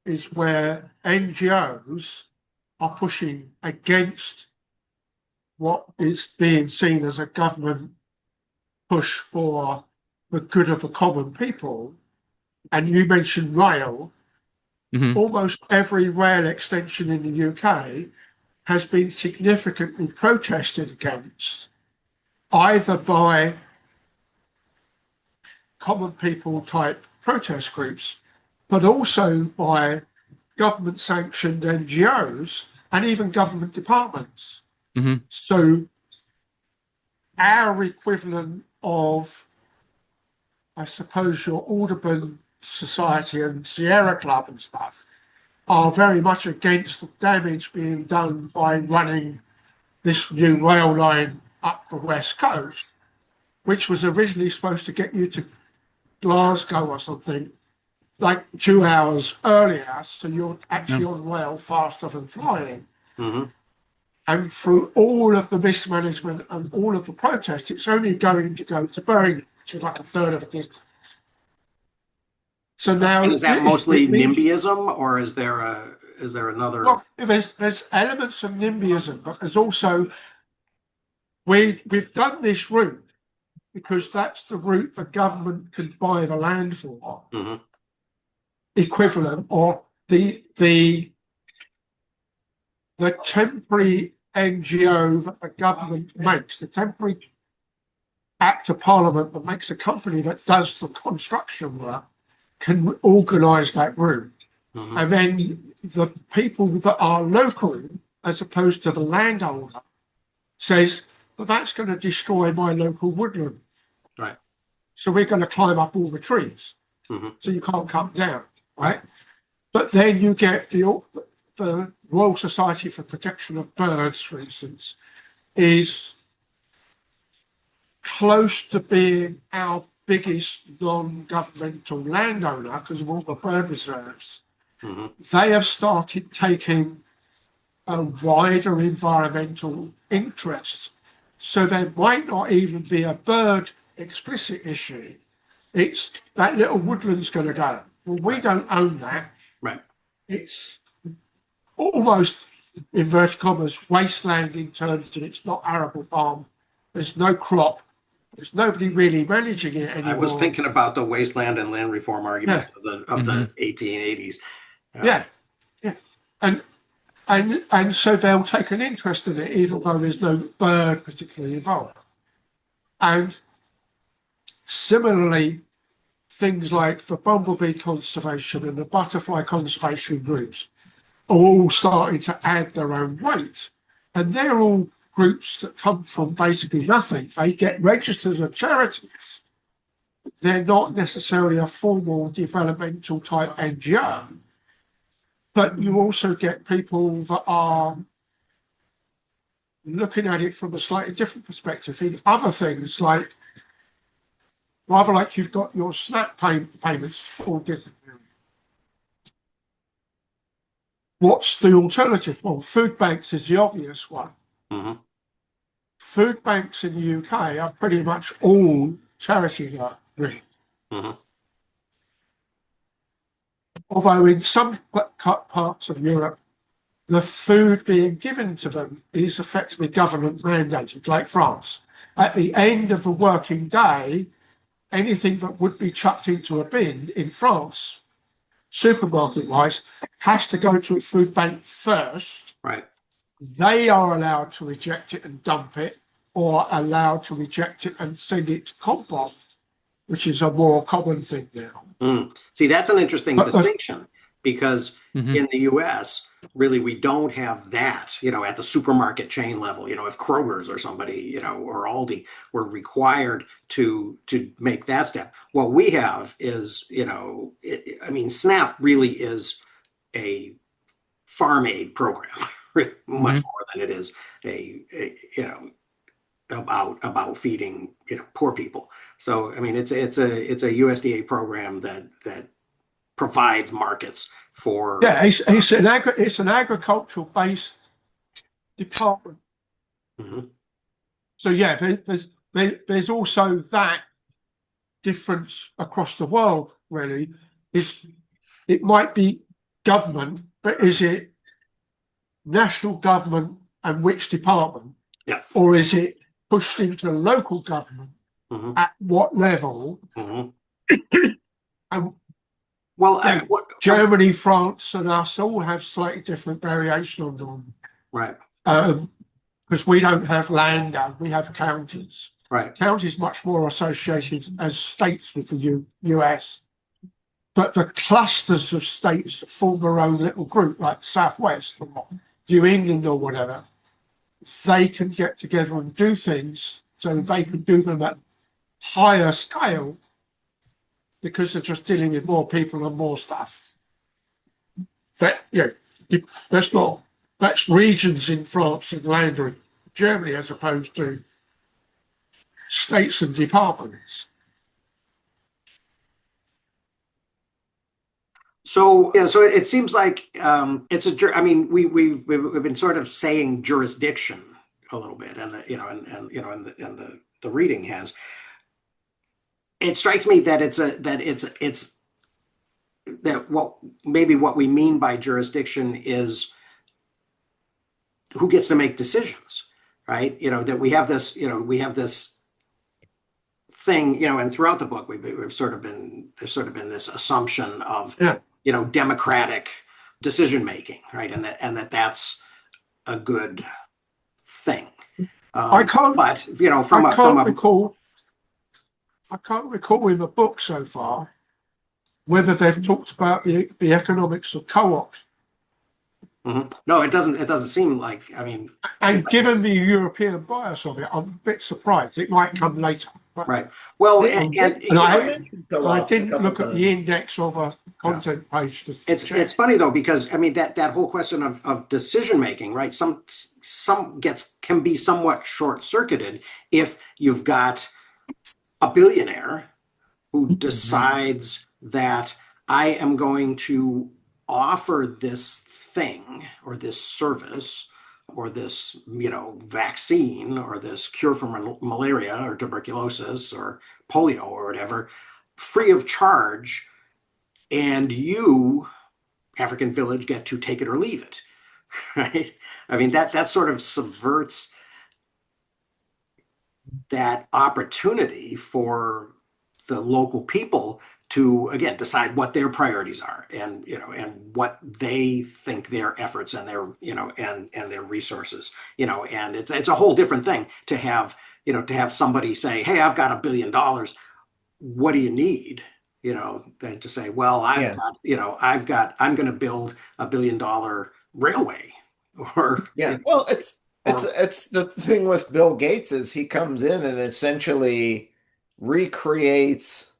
is where NGOs are pushing against what is being seen as a government push for the good of the common people. And you mentioned rail. Almost every rail extension in the UK has been significantly protested against, either by common people type protest groups, but also by government sanctioned NGOs and even government departments. So our equivalent of, I suppose, your Audubon Society and Sierra Club and stuff are very much against the damage being done by running this new rail line up the west coast, which was originally supposed to get you to Glasgow or something like 2 hours earlier, so you're actually on rail faster than flying. And through all of the mismanagement and all of the protests, it's only going to go to Birmingham, which is like a third of a distance. So now, and is that mostly NIMBYism, or is there another? Well, there's elements of NIMBYism, but there's also we've done this route because that's the route the government can buy the land for, equivalent, or the temporary NGO that the government makes, the temporary act of parliament that makes a company that does the construction work, can organise that route. And then the people that are local, as opposed to the landowner, says, well, that's going to destroy my local woodland. Right. So we're going to climb up all the trees. So you can't cut down, right? But then you get the Royal Society for Protection of Birds, for instance, is close to being our biggest non-governmental landowner because of all the bird reserves. They have started taking a wider environmental interest. So there might not even be a bird explicit issue. It's that little woodland's going to go. Well, we don't own that. Right. It's almost, inverted commas, wasteland in terms of it's not arable farm. There's no crop. There's nobody really managing it anymore. I was thinking about the wasteland and land reform arguments of the 1880s. Yeah. And so they'll take an interest in it, even though there's no bird particularly involved. And similarly, things like the bumblebee conservation and the butterfly conservation groups are all starting to add their own weight. And they're all groups that come from basically nothing. They get registered as charities. They're not necessarily a formal developmental type NGO. But you also get people that are looking at it from a slightly different perspective in other things, like rather like you've got your SNAP payments for different areas. What's the alternative? Well, food banks is the obvious one. Food banks in the UK are pretty much all charity really. Although in some parts of Europe, the food being given to them is effectively government mandated, like France. At the end of the working day, anything that would be chucked into a bin in France, supermarket-wise, has to go to a food bank first. Right. They are allowed to reject it and dump it, or allowed to reject it and send it to compost. which is a more common thing now. See, that's an interesting But distinction because Mhm. in the US, really, we don't have that, at the supermarket chain level. If Kroger's or somebody, or Aldi were required to make that step, what we have is, I mean, SNAP really is a farm aid program, much Mhm. more than it is about feeding poor people. So I mean it's a USDA program that provides markets for yeah, it's an agricultural based department. Mhm. So yeah, there's also that difference across the world. Really, is it might be government, but is it national government and which department, Yeah. or is it pushed into local government? Mhm. At what level? Mhm. And Well, Germany, France, and us all have slightly different variation on them. right, Because we don't have land, we have counties. right, Counties much more associated as states with the US. But the clusters of states that form their own little group, like Southwest or New England or whatever, they can get together and do things so they can do them at higher scale because they're just dealing with more people and more stuff. That's not that's regions in France and land or in Germany as opposed to states and departments. so yeah, so it seems like I mean we've been sort of saying jurisdiction a little bit, and the reading has. It strikes me that it's that what we mean by jurisdiction is who gets to make decisions, right? That we have this thing, and throughout the book there's sort of been this assumption of Yeah. Democratic decision making, right? And that's a good thing. I can't But I can't recall in the book so far whether they've talked about the economics of co-ops. No, it doesn't seem like, I mean, And given the European bias of it, I'm a bit surprised. It might come later. But right. Well, They, and, they, and I they mentioned I co-ops a didn't couple look at the times. index of a content page to it's check. funny though, because I mean that whole question of decision making, right? Some can be somewhat short circuited if you've got a billionaire who decides that I am going to offer this thing or this service or this vaccine or this cure for malaria or tuberculosis or polio or whatever free of charge, and you, African village, get to take it or leave it. Right? I mean that sort of subverts that opportunity for the local people to again decide what their priorities are, and what they think their efforts and their and their resources, and it's a whole different thing to have somebody say, hey, I've got $1 billion, what do you need, than to say, well, Yeah. I'm going to build $1 billion railway, or Yeah. Well, or it's the thing with Bill Gates is he comes in and essentially recreates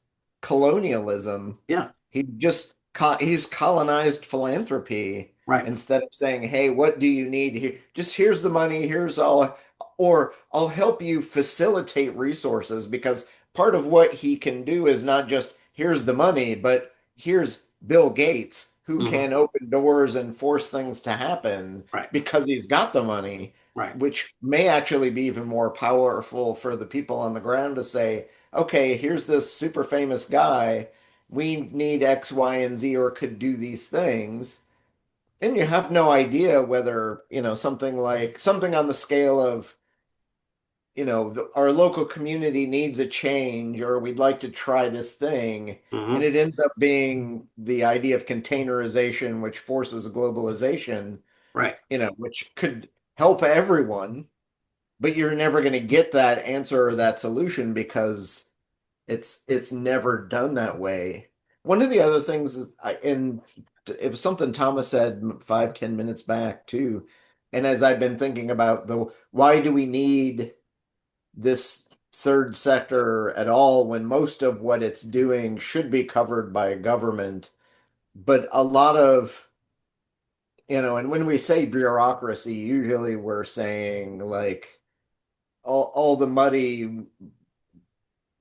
colonialism. yeah, He's colonized philanthropy right, instead of saying, "Hey, what do you need here? Just here's the money, here's all, or I'll help you facilitate resources," because part of what he can do is not just here's the money, but here's Bill Gates who hmm, can open doors and force things to happen right, because he's got the money, right, which may actually be even more powerful for the people on the ground to say, okay, here's this super famous guy. We need X, Y, and Z, or could do these things. And you have no idea whether, something on the scale of, our local community needs a change, or we'd like to try this thing. And hmm, it ends up being the idea of containerization, which forces globalization, right. which could help everyone, but you're never going to get that answer or that solution because It's never done that way. One of the other things, and it was something Thomas said 5, 10 minutes back too, and as I've been thinking about why do we need this third sector at all when most of what it's doing should be covered by government, but a lot of, and when we say bureaucracy, usually we're saying like all the muddy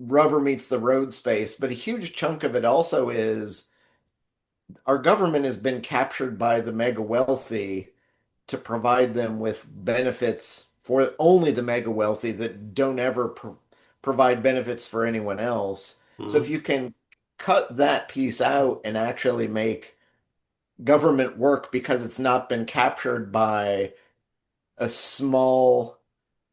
rubber meets the road space, but a huge chunk of it also is our government has been captured by the mega wealthy to provide them with benefits for only the mega wealthy that don't ever provide benefits for anyone else. So if you can cut that piece out and actually make government work because it's not been captured by a small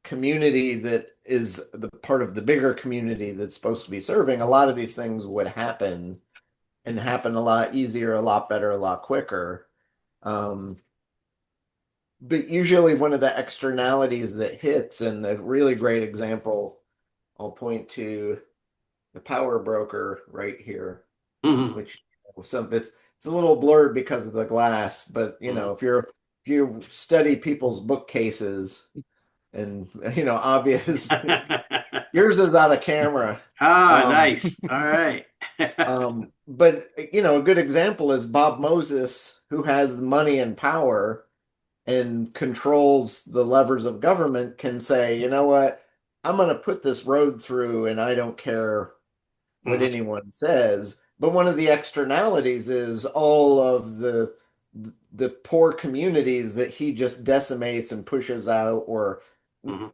community that is the part of the bigger community that's supposed to be serving, a lot of these things would happen and happen a lot easier, a lot better, a lot quicker. But usually one of the externalities that hits, and the really great example, I'll point to the power broker right here, which it's a little blurred because of the glass, but if you study people's bookcases, and obvious, yours is out of camera. Nice. All right. But a good example is Bob Moses, who has the money and power and controls the levers of government, can say, you know what, I'm going to put this road through and I don't care what anyone says. But one of the externalities is all of the poor communities that he just decimates and pushes out or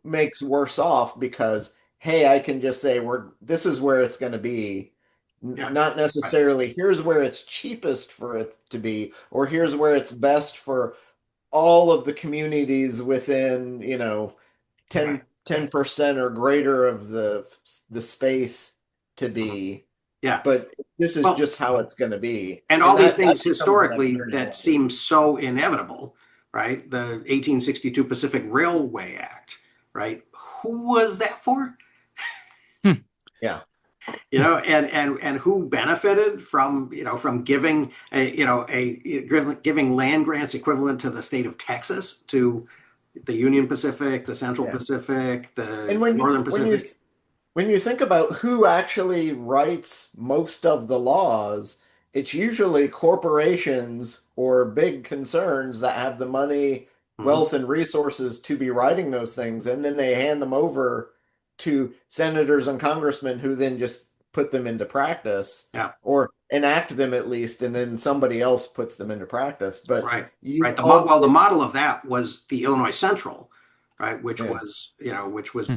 makes worse off because, hey, I can just say this is where it's going to be. Not necessarily here's where it's cheapest for it to be, or here's where it's best for all of the communities within 10% or greater of the space to be. Yeah. But this is just how it's going to be. And all these things historically that seem so inevitable, right? The 1862 Pacific Railway Act, right? Who was that for? Yeah. And who benefited from giving giving land grants equivalent to the state of Texas to the Union Pacific, the Central Pacific, the Northern Pacific. When you think about who actually writes most of the laws, it's usually corporations or big concerns that have the money, wealth, and resources to be writing those things, and then they hand them over to senators and congressmen who then just put them into practice, or enact them at least, and then somebody else puts them into practice. But the model of that was the Illinois Central, right, which was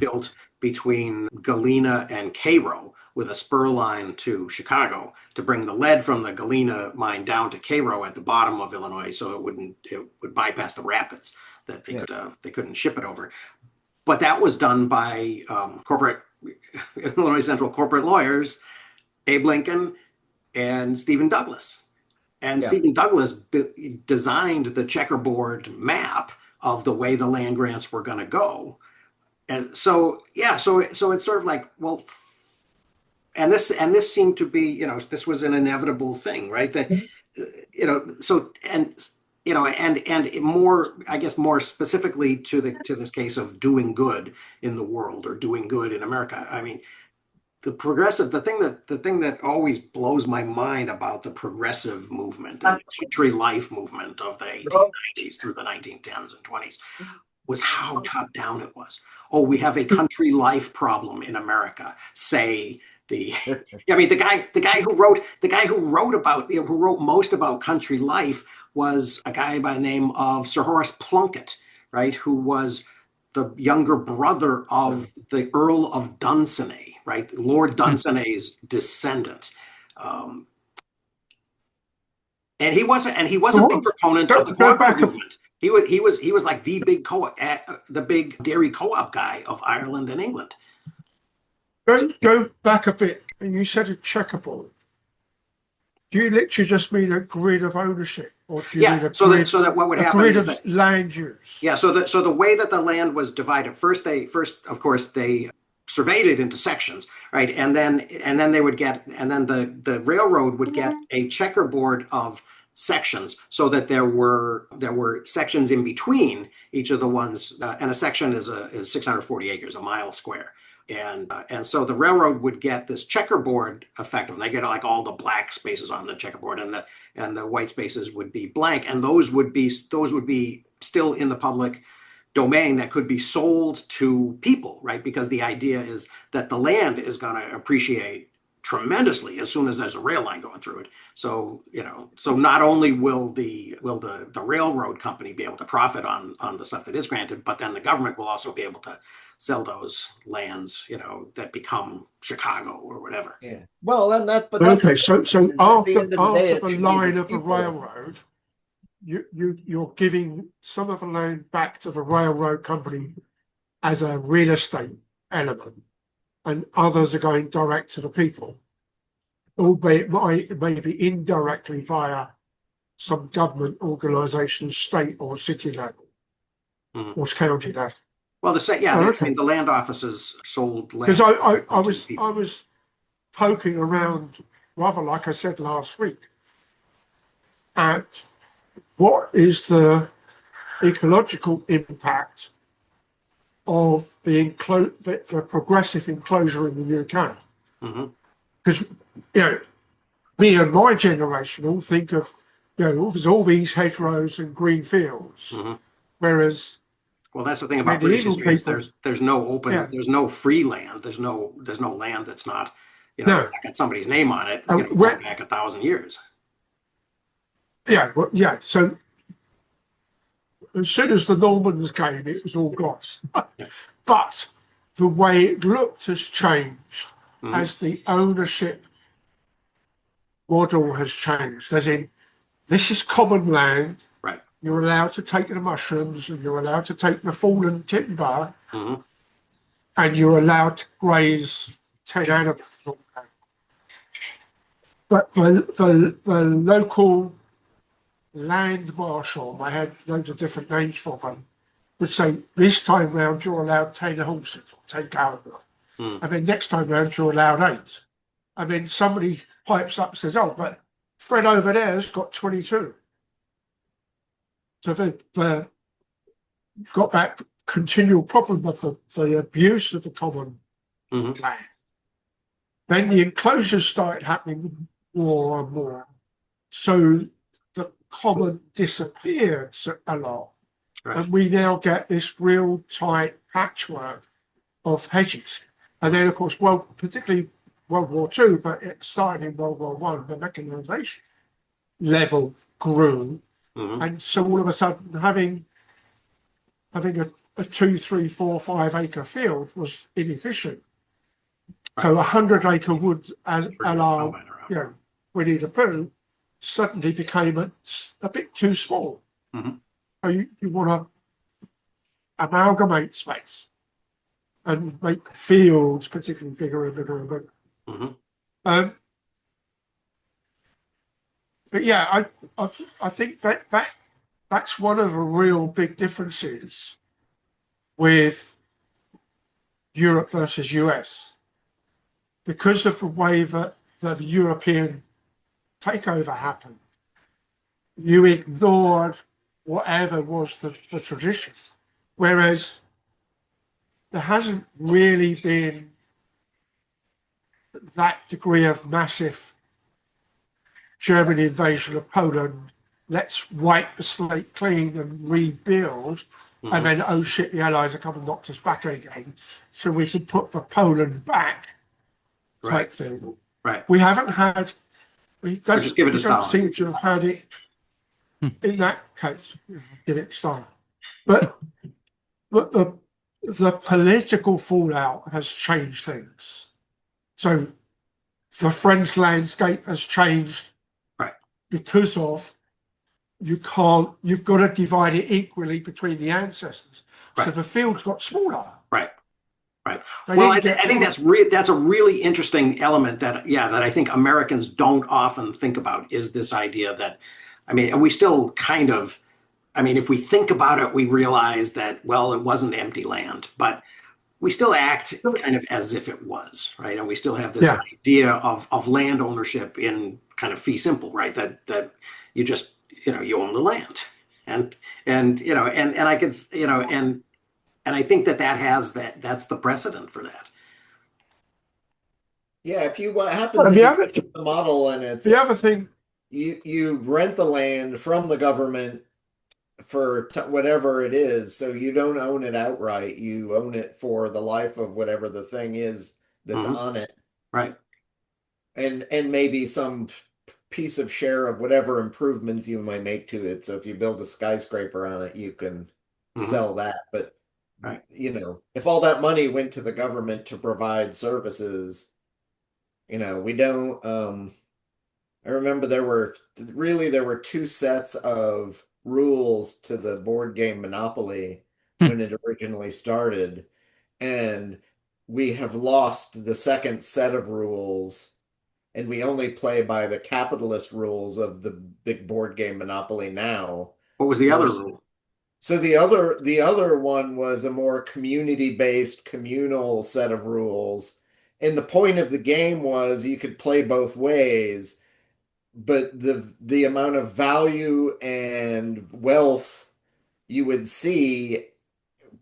built between Galena and Cairo with a spur line to Chicago to bring the lead from the Galena mine down to Cairo at the bottom of Illinois, so it would bypass the rapids that they couldn't ship it over. But that was done by corporate Illinois Central corporate lawyers, Abe Lincoln and Stephen Douglas. And Stephen Douglas designed the checkerboard map of the way the land grants were going to go. And so it's sort of like, well, and this seemed to be, this was an inevitable thing, right? And more, I guess, more specifically to this case of doing good in the world or doing good in America. I mean, the thing that always blows my mind about the progressive movement and the country life movement of the 1890s through the 1910s and 20s was how top down it was. Oh, we have a country life problem in America. Say the guy who wrote most about country life was a guy by the name of Sir Horace Plunkett, right, who was the younger brother of the Earl of Dunsany, right, Lord Dunsany's descendant, and he was a big proponent of the cooperative movement. He was like the big dairy co-op guy of Ireland and England. Go back a bit, and you said a checkerboard. Do you literally just mean a grid of ownership, or do you mean a grid of land use? Yeah. So the way that the land was divided, first of course they surveyed it into sections, right? And then they would get, and then the railroad would get a checkerboard of sections, so that there were sections in between each of the ones, and a section is 640 acres, a mile square. And so the railroad would get this checkerboard effect, and they get like all the black spaces on the checkerboard, and the white spaces would be blank, and those would be still in the public domain that could be sold to people, right? Because the idea is that the land is going to appreciate tremendously as soon as there's a rail line going through it. So, so not only will the railroad company be able to profit on the stuff that is granted, but then the government will also be able to sell those lands, that become Chicago or whatever. Yeah. Well, then but that's okay. So after the the line of the railroad, you're giving some of the land back to the railroad company as a real estate element, and others are going direct to the people, albeit maybe indirectly via some government organisation, state or city level, or county level. Well, I mean, the land offices sold land. Because I was poking around, rather like I said last week, at what is the ecological impact of the progressive enclosure in the UK. Because, me and my generation all think of, there's all these hedgerows and green fields, whereas... Well, that's the thing about British history is there's no open, there's no free land, there's no land that's not, got somebody's name on it, going back 1,000 years. So as soon as the Normans came, it was all grass. But the way it looked has changed as the ownership model has changed. As in, this is common land. Right. You're allowed to take the mushrooms, and you're allowed to take the fallen timber, and you're allowed to graze 10 animals. But the local land marshal, I had loads of different names for them, would say, this time round you're allowed 10 horses or 10 cows. And then next time round you're allowed 8. And then somebody pipes up and says, oh, but Fred over there has got 22. So they got that continual problem of the abuse of the common land. Then the enclosures started happening more and more. So the common disappeared a lot. Right. And we now get this real tight patchwork of hedges. And then, of course, particularly World War II, but it started in World War I, the mechanisation level grew. And so all of a sudden, having a 2, 3, 4, 5 acre field was inefficient. Right. So 100-acre wood, as our, Winnie the Pooh, suddenly became a bit too small. So you want to amalgamate space and make fields particularly bigger and bigger and bigger. But yeah, I think that's one of the real big differences with Europe versus US, because of the way that the European takeover happened. You ignored whatever was the tradition, whereas there hasn't really been that degree of massive German invasion of Poland. Let's wipe the slate clean and rebuild, and then, oh shit, the Allies are coming and knocked us back again, so we can put the Poland back type thing. Right. We haven't had. We don't seem to have had it in that case. Give it Stalin, but the political fallout has changed things. So the French landscape has changed, because of you've got to divide it equally between the ancestors. So the fields got smaller. Right. Well, I think that's a really interesting element that I think Americans don't often think about, is this idea that, and we still kind of, if we think about it, we realize that, well, it wasn't empty land, but we still act kind of as if it was, right? And we still have this Yeah. idea of land ownership in kind of fee simple, right? That you just, you own the land. And I could, and I think that's the precedent for that. Yeah, what happens And if you keep the model and the other it's thing, you rent the land from the government for whatever it is, so you don't own it outright. You own it for the life of whatever the thing is that's Mhm. on it, Right. and maybe some piece of share of whatever improvements you might make to it. So if you build a skyscraper on it, you can sell that. But Right. if all that money went to the government to provide services, we don't. I remember there were two sets of rules to the board game Monopoly when it originally started, and we have lost the second set of rules, and we only play by the capitalist rules of the big board game Monopoly now. What was the other rule? So the other one was a more community-based, communal set of rules. And the point of the game was you could play both ways, but the amount of value and wealth you would see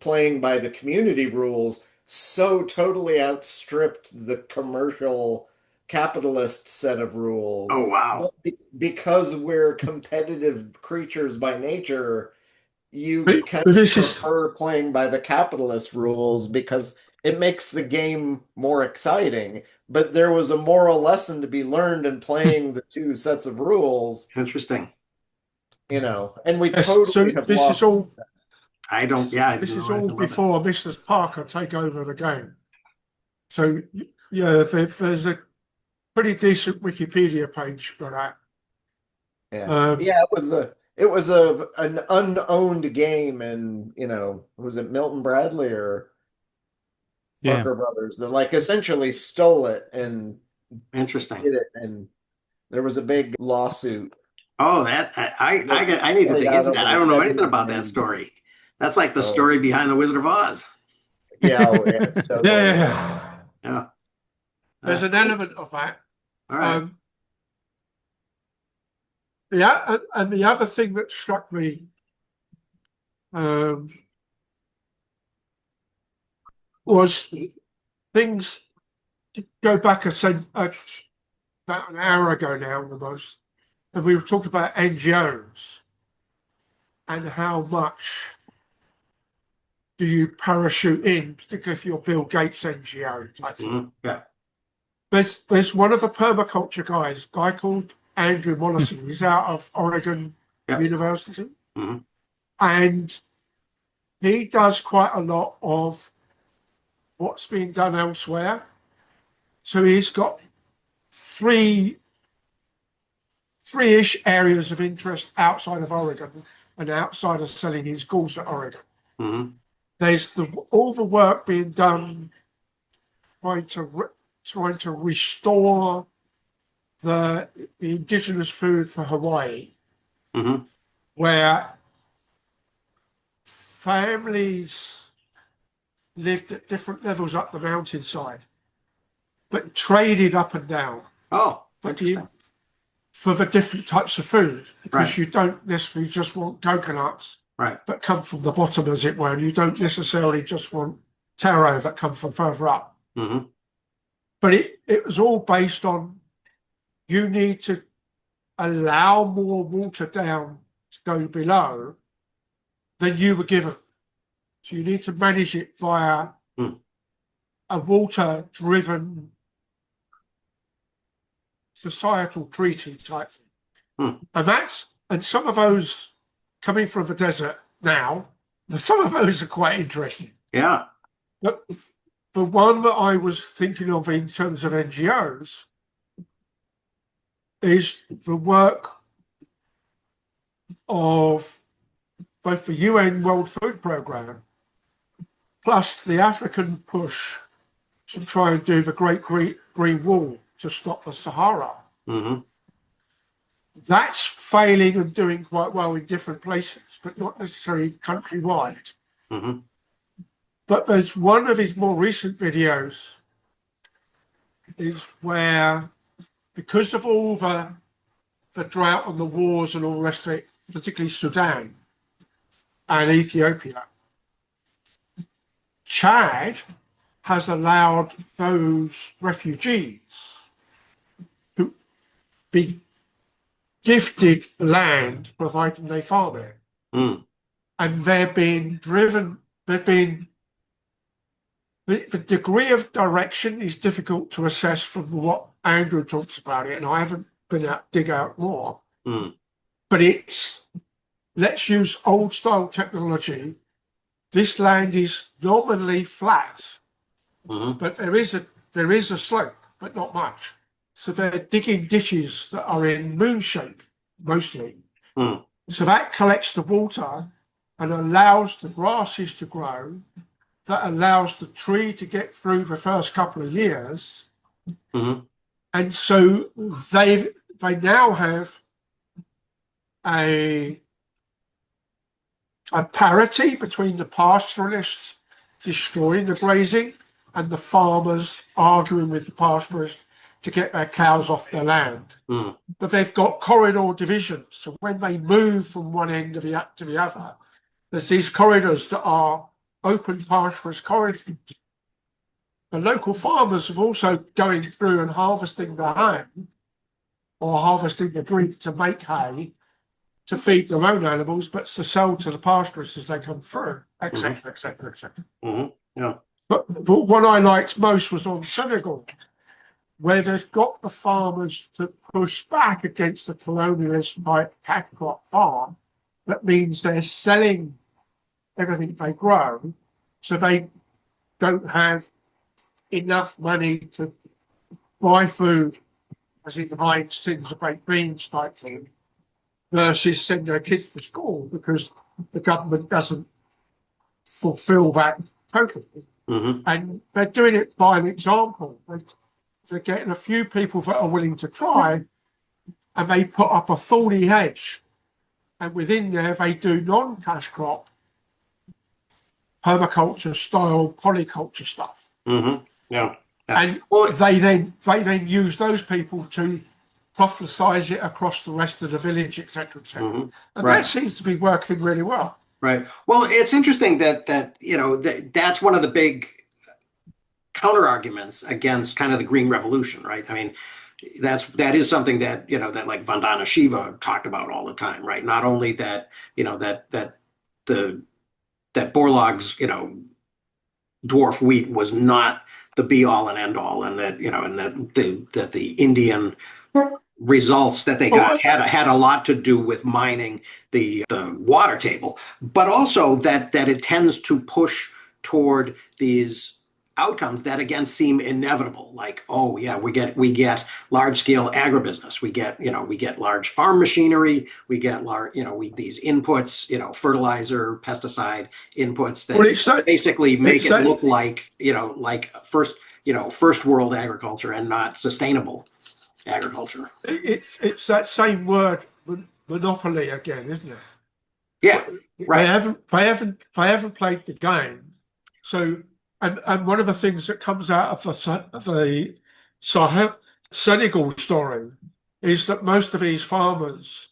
playing by the community rules so totally outstripped the commercial capitalist set of rules. Oh, wow. But because we're competitive creatures by nature, you kind of prefer playing by the capitalist rules because it makes the game more exciting. But there was a moral lesson to be learned in playing the two sets of rules, Interesting. and we yes, totally so have this lost. is all I don't, yeah, I this didn't is know all anything about that. before Mrs. Parker take over the game. So yeah, there's a pretty decent Wikipedia page for that. Yeah, yeah, it was an unowned game, and was it Milton Bradley or Yeah. Parker Brothers that essentially stole it and Interesting. did it, and there was a big lawsuit. Oh, I need to Played dig out into over that. the I don't know anything 70s about that and story. That's like the Oh, story behind the Wizard of Oz. yeah, it's totally. Yeah, Yeah. there's an element of that. All right. Yeah, and the other thing that struck me was things go back about an hour ago now almost, and we were talking about NGOs and how much do you parachute in, particularly if you're Bill Gates NGO type thing. Yeah. There's one of the permaculture guys, a guy called Andrew Mollison. He's out of Oregon University. Mm-hmm. And he does quite a lot of what's being done elsewhere. So he's got three-ish areas of interest outside of Oregon and outside of selling his goods at Oregon. Mm-hmm. There's all the work being done trying to restore the indigenous food for Hawaii, Mm-hmm. where families lived at different levels up the mountainside, but traded up and down. Oh, interesting. For the different types of food, because Right. you don't necessarily just want coconuts Right. that come from the bottom, as it were, and you don't necessarily just want taro that come from further up. Mm-hmm. But it was all based on you need to allow more water down to go below than you were given. So you need to manage it via a water-driven societal treaty type thing. And some of those coming from the desert now, some of those are quite interesting. Yeah. But the one that I was thinking of in terms of NGOs is the work of both the UN World Food Programme plus the African push to try and do the Great Green Wall to stop the Sahara. Mm-hmm. That's failing and doing quite well in different places, but not necessarily countrywide. Mm-hmm. But there's one of his more recent videos is where, because of all the drought and the wars and all the rest of it, particularly Sudan and Ethiopia, Chad has allowed those refugees to be gifted land providing they farm it. Mm. And they're being driven, the degree of direction is difficult to assess from what Andrew talks about it, and I haven't been out to dig out more. Mm. But it's, let's use old style technology. This land is nominally flat, Mm-hmm. but there is a slope, but not much. So they're digging ditches that are in moon shape, mostly. Mm. So that collects the water and allows the grasses to grow, that allows the tree to get through the first couple of years. Mm-hmm. And so they now have a parity between the pastoralists destroying the grazing and the farmers arguing with the pastoralists to get their cows off their land. Mm. But they've got corridor divisions. So when they move from one end of the to the other, there's these corridors that are open pasturist corridors. The local farmers have also going through and harvesting the hay or harvesting the green to make hay to feed their own animals, but to sell to the pastorists as they come through, etc., etc., etc. Yeah. But what I liked most was on Senegal, where they've got the farmers to push back against the colonialist type cash crop farm. That means they're selling everything they grow, so they don't have enough money to buy food, as in buying tins of baked beans type thing, versus send their kids to school because the government doesn't fulfill that totally. Mm-hmm. And they're doing it by an example. They're getting a few people that are willing to try, and they put up a thorny hedge. And within there, they do non-cash crop, permaculture style, polyculture stuff. Mm-hmm. Yeah. And they then use those people to prophesize it across the rest of the village, etc., etc. Mm-hmm. And Right. that seems to be working really well. Right. Well, it's interesting that that's one of the big counter arguments against kind of the Green Revolution, right? I mean, that is something that that like Vandana Shiva talked about all the time, right? Not only that that Borlaug's dwarf wheat was not the be all and end all, and that that the Indian results that they got had a lot to do with mining the water table, but also that it tends to push toward these outcomes that again seem inevitable, like, oh yeah, we get large scale agribusiness, we get large farm machinery, we get large these inputs, fertilizer, pesticide inputs that basically make it look like like first world agriculture and not sustainable agriculture. It's that same word, monopoly again, isn't it? Yeah, right. They haven't played the game. So, and one of the things that comes out of the Senegal story is that most of these farmers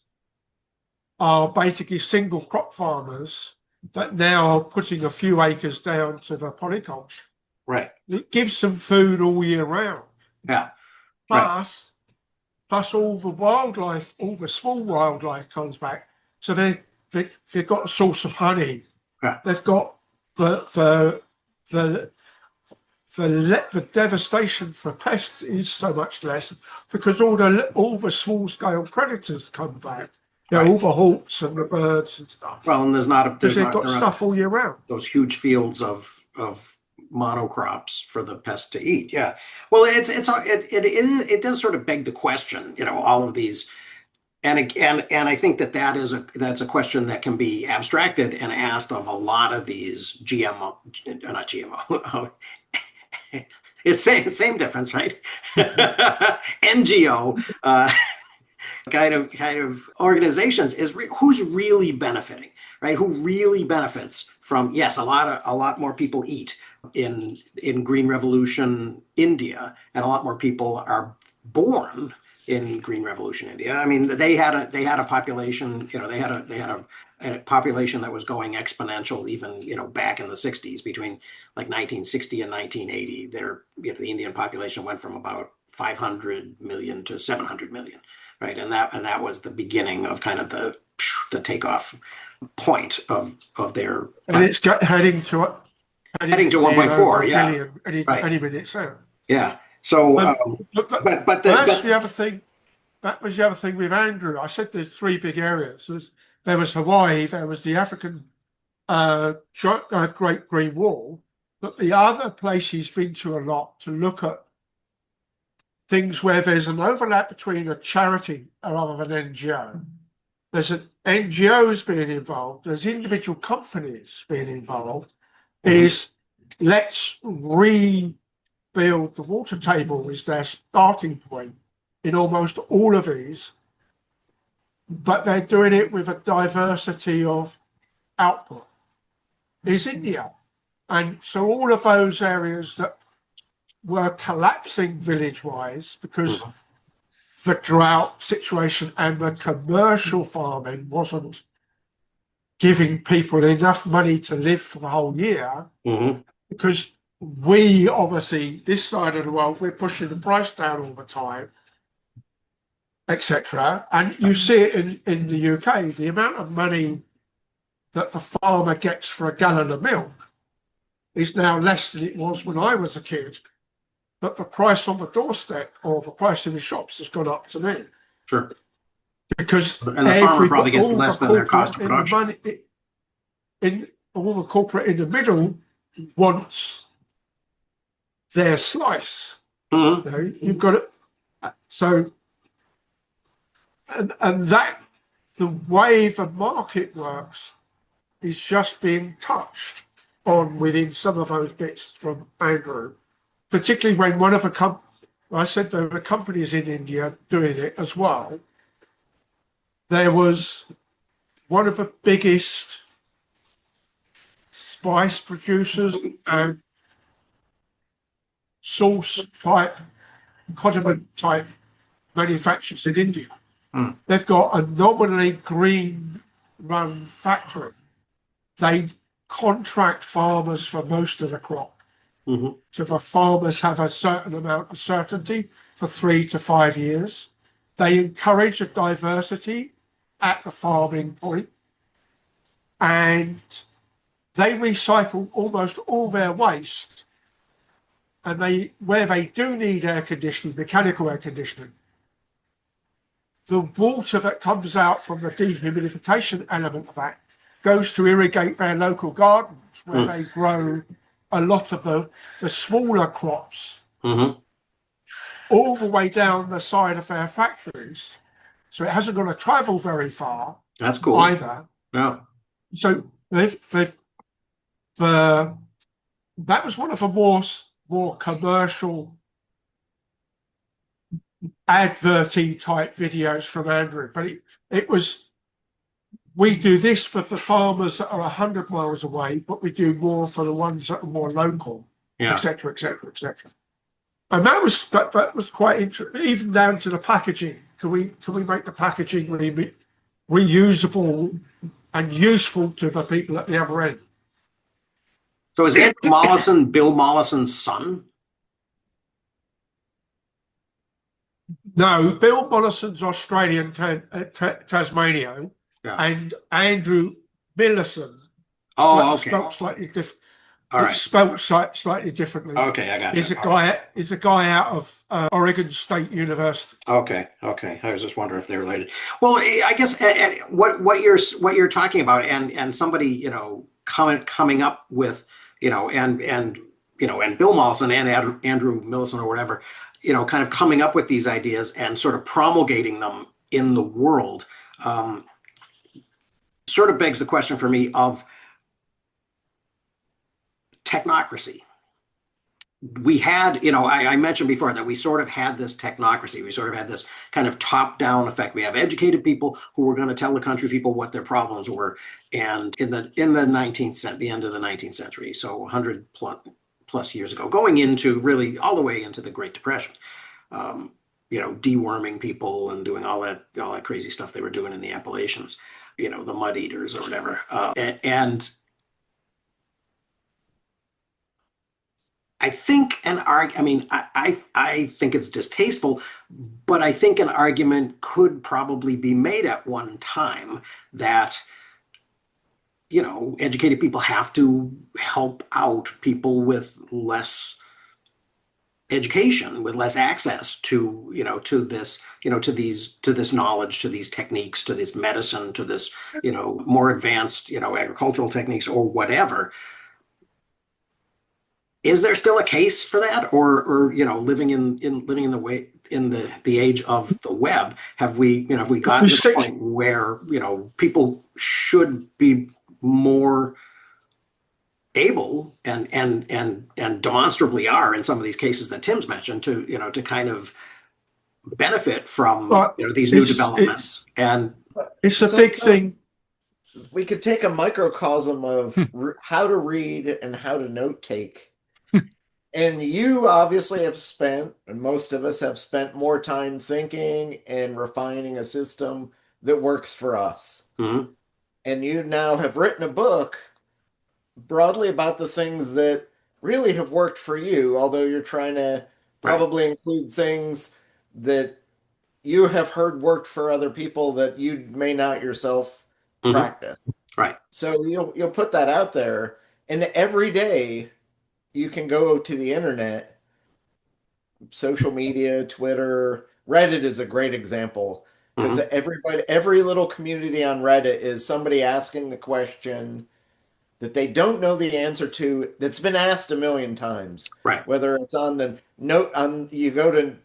are basically single crop farmers that now are putting a few acres down to the polyculture. Right. It gives them food all year round. Yeah. Plus all the wildlife, all the small wildlife comes back. So they've got a source of honey. Yeah. They've got the devastation for pests is so much less because all the small scale predators come back. All the hawks and the birds and stuff. Well, and there's they've got stuff all year round. Those huge fields of monocrops for the pests to eat. Yeah. Well, it does sort of beg the question, all of these, and I think that's a question that can be abstracted and asked of a lot of these not GMO. It's same difference, right? NGO kind of organizations is who's really benefiting, right? Who really benefits from, yes, a lot more people eat in Green Revolution India, and a lot more people are born in Green Revolution India. I mean, they had a population, they had a population that was going exponential even, back in the 60s. Between like 1960 and 1980, the Indian population went from about 500 million to 700 million, right? And that was the beginning of kind of the takeoff point of their. And it's heading to 1.4, yeah, billion any minute soon. Yeah. So, that's the other thing. That was the other thing with Andrew. I said there's three big areas. There was Hawaii, there was the African Great Green Wall, but the other place he's been to a lot to look at things where there's an overlap between a charity rather than an NGO. There's an NGOs being involved, there's individual companies being involved, is let's rebuild the water table is their starting point in almost all of these, but they're doing it with a diversity of output, is India. And so all of those areas that were collapsing village-wise because the drought situation and the commercial farming wasn't giving people enough money to live for the whole year, because we obviously, this side of the world, we're pushing the price down all the time, etc. And you see it in the UK, the amount of money that the farmer gets for a gallon of milk is now less than it was when I was a kid. But the price on the doorstep or the price in the shops has gone up to me. Sure. Because and the farmer probably gets less than their cost of production. In all the corporate in the middle wants their slice. You've got it. So, and that the way the market works is just being touched on within some of those bits from Andrew, particularly when one of the I said there were companies in India doing it as well. There was one of the biggest spice producers and sauce type, condiment type manufacturers in India. They've got a nominally green run factory. They contract farmers for most of the crop. So the farmers have a certain amount of certainty for 3 to 5 years. They encourage a diversity at the farming point, and they recycle almost all their waste. And where they do need air conditioning, mechanical air conditioning, the water that comes out from the dehumidification element of that goes to irrigate their local gardens, where they grow a lot of the smaller crops, all the way down the side of their factories. So it hasn't got to travel very far. That's cool. Either. Yeah. So that was one of the more commercial adverty type videos from Andrew, but it was, we do this for the farmers that are 100 miles away, but we do more for the ones that are more local, etc., etc., etc. And that was quite interesting, even down to the packaging. Can we make the packaging really reusable and useful to the people at the other end? So is Andrew Mollison Bill Mollison's son? No, Bill Mollison's Australian, Tasmania, and Andrew Millison. Spelled slightly different. It's spelled slightly differently. Okay, I got it. He's a guy out of Oregon State University. Okay. I was just wondering if they're related. Well, I guess what you're talking about, and somebody coming up with and Bill Mollison and Andrew Millison or whatever, kind of coming up with these ideas and sort of promulgating them in the world, sort of begs the question for me of technocracy. we had, you know, I mentioned before that we sort of had this technocracy. We sort of had this kind of top-down effect. We have educated people who were going to tell the country people what their problems were. And in the 19th century, the end of the 19th century, so 100 plus years ago, going into really all the way into the Great Depression, you know, deworming people and doing all that crazy stuff they were doing in the Appalachians, you know, the mud eaters or whatever. And I think I mean, I think it's distasteful, but I think an argument could probably be made at one time that, you know, educated people have to help out people with less education, with less access to, you know, to this, you know, to this knowledge, to these techniques, to this medicine, to this, you know, more advanced, you know, agricultural techniques or whatever. Is there still a case for that, or you know, living in the age of the web, have we gotten to the point where, you know, people should be more able and demonstrably are in some of these cases that Tim's mentioned to, you know, to kind of benefit from, you know, these new developments? And it's a big thing. We could take a microcosm of how to read and how to note take. And you obviously have spent, and most of us have spent more time thinking and refining a system that works for us. mm-hmm. And you now have written a book broadly about the things that really have worked for you, although you're trying to probably include things that you have heard worked for other people that you may not yourself practice. Right. So you'll put that out there, and every day you can go to the internet, social media, Twitter, Reddit is a great example because every little community on Reddit is somebody asking the question that they don't know the answer to, that's been asked a million times. Right. Whether it's on the note, you go to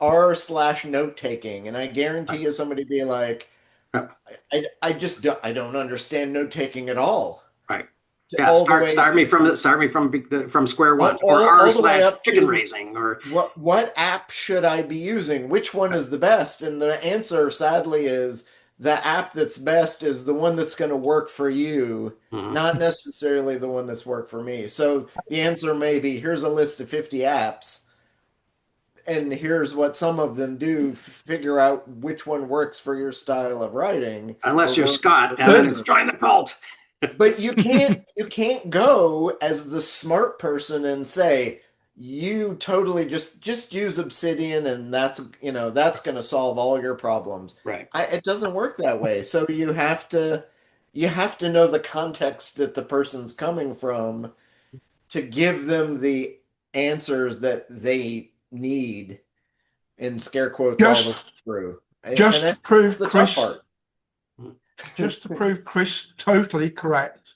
r/note taking, and I guarantee you somebody be like, I don't understand note taking at all. Right. Yeah, start me from square one, or r/chicken raising, or what app should I be using? Which one is the best? And the answer, sadly, is the app that's best is the one that's going to work for you, not necessarily the one that's worked for me. So the answer may be, here's a list of 50 apps, and here's what some of them do. Figure out which one works for your style of writing. Unless you're Scott, and then it's join the cult. But you can't go as the smart person and say, you totally just use Obsidian and that's going to solve all your problems. Right. It doesn't work that way. So you have to know the context that the person's coming from to give them the answers that they need, in scare quotes, all the way through. Just to prove the tough part. Just to prove Chris totally correct.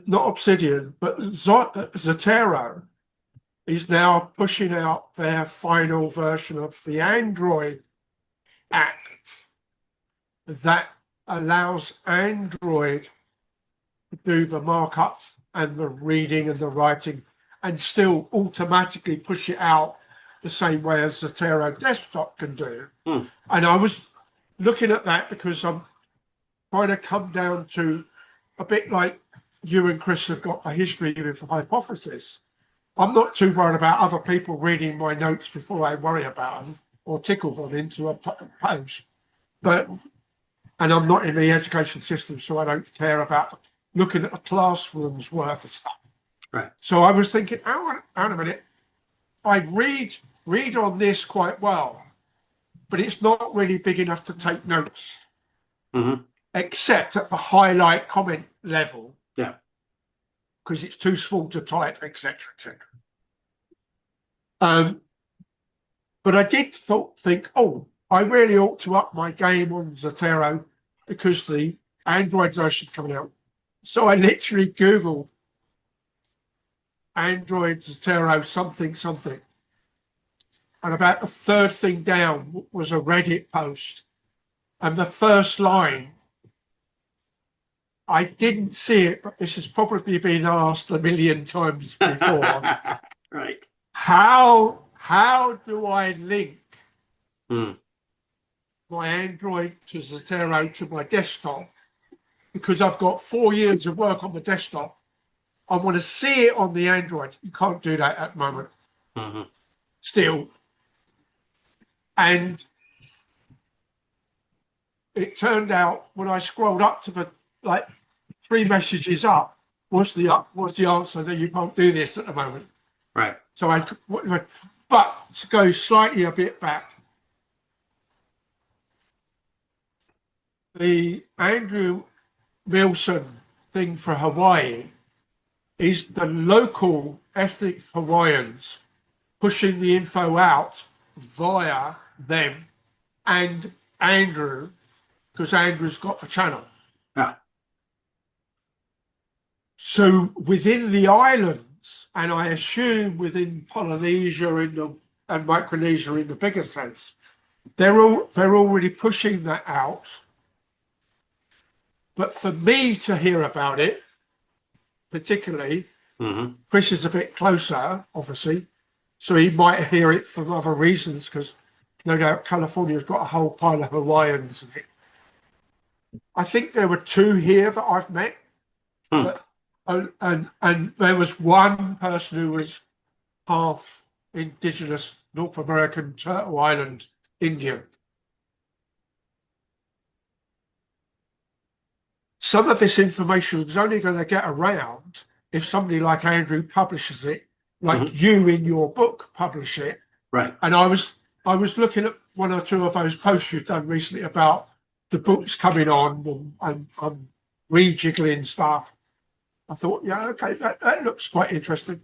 Not Obsidian, but Zotero is now pushing out their final version of the Android app that allows Android to do the markup and the reading and the writing and still automatically push it out the same way as Zotero desktop can do. And I was looking at that because I'm trying to come down to a bit like you and Chris have got a history with Hypothesis. I'm not too worried about other people reading my notes before I worry about them or tickle them into a post. And I'm not in the education system, so I don't care about looking at a classroom's worth of stuff. Right. So I was thinking, hang on a minute, I read on this quite well, but it's not really big enough to take notes, except at the highlight comment level. Yeah. Because it's too small to type, etc., etc. But I did think, I really ought to up my game on Zotero because the Android version coming out. So I literally Googled Android Zotero something. And about the third thing down was a Reddit post. And the first line I didn't see it, but this has probably been asked a million times before. Right. How do I link Hmm. my Android to Zotero to my desktop? Because I've got 4 years of work on the desktop. I want to see it on the Android. You can't do that at the moment. Mm-hmm. Still. And it turned out when I scrolled up to the like 3 messages up was the answer that you can't do this at the moment. Right. So but to go slightly a bit back, the Andrew Wilson thing for Hawaii is the local ethnic Hawaiians pushing the info out via them and Andrew, because Andrew's got the channel. Yeah. So within the islands, and I assume within Polynesia and Micronesia in the bigger sense, they're already pushing that out. But for me to hear about it, particularly, Mm-hmm. Chris is a bit closer, obviously, so he might hear it for other reasons, because no doubt California's got a whole pile of Hawaiians in it. I think there were 2 here that I've met, and there was one person who was half indigenous North American Turtle Island Indian. Some of this information is only going to get around if somebody like Andrew publishes it, like you in your book publish it. Right. And I was looking at 1 or 2 of those posts you've done recently about the books coming on and rejiggling stuff. I thought, yeah, okay, that looks quite interesting.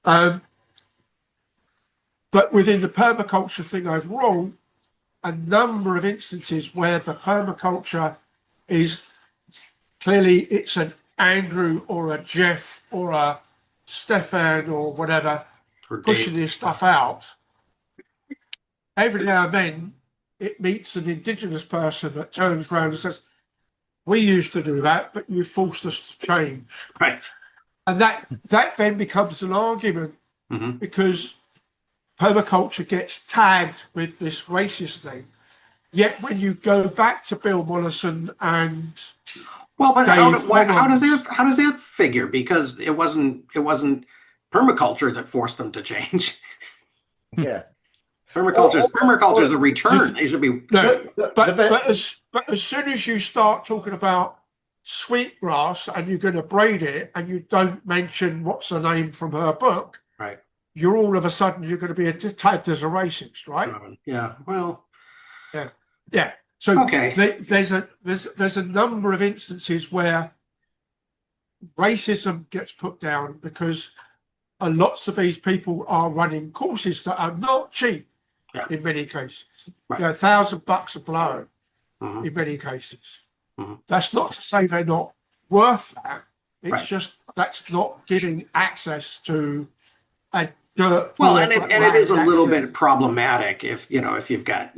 But within the permaculture thing overall, a number of instances where the permaculture is clearly it's an Andrew or a Jeff or a Stefan or whatever pushing this stuff out. Every now and then it meets an indigenous person that turns around and says, we used to do that, but you forced us to change. Right. And that then becomes an argument because permaculture gets tagged with this racist thing. Yet when you go back to Bill Mollison and but how does Dave that figure? Because it wasn't permaculture that forced them to change. Yeah. Permaculture is a return. They should be. No, but as soon as you start talking about sweetgrass and you're going to braid it and you don't mention what's the name from her book, right? You're all of a sudden you're going to be tagged as a racist, right? Yeah. Well. Yeah. So okay. There's a number of instances where racism gets put down because lots of these people are running courses that are not cheap in many cases. Right. They're $1,000 a blow in many cases. That's not to say they're not worth that. It's just that's not giving access to a dirt. Well, and it is a little bit problematic if you've got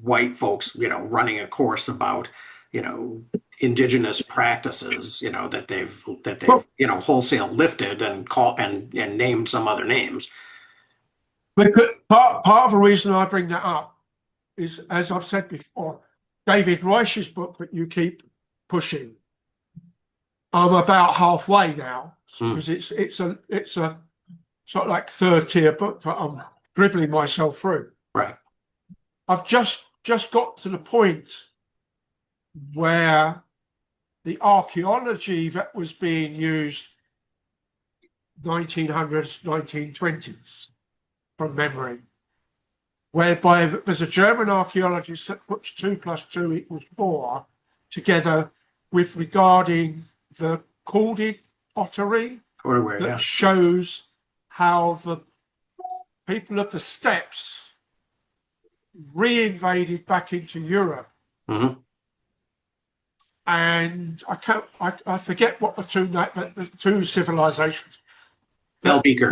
white folks running a course about indigenous practices that they've wholesale lifted and named some other names. But part of the reason I bring that up is, as I've said before, David Reich's book that you keep pushing. I'm about halfway now because it's a sort of like 3rd tier book that I'm dribbling myself through. Right. I've just got to the point where the archaeology that was being used 1900s, 1920s from memory, whereby there's a German archaeologist that puts 2 + 2 = 4 together with regarding the corded pottery that shows how the people of the steppes re-invaded back into Europe. And I forget what the 2 civilizations. Bellbeaker.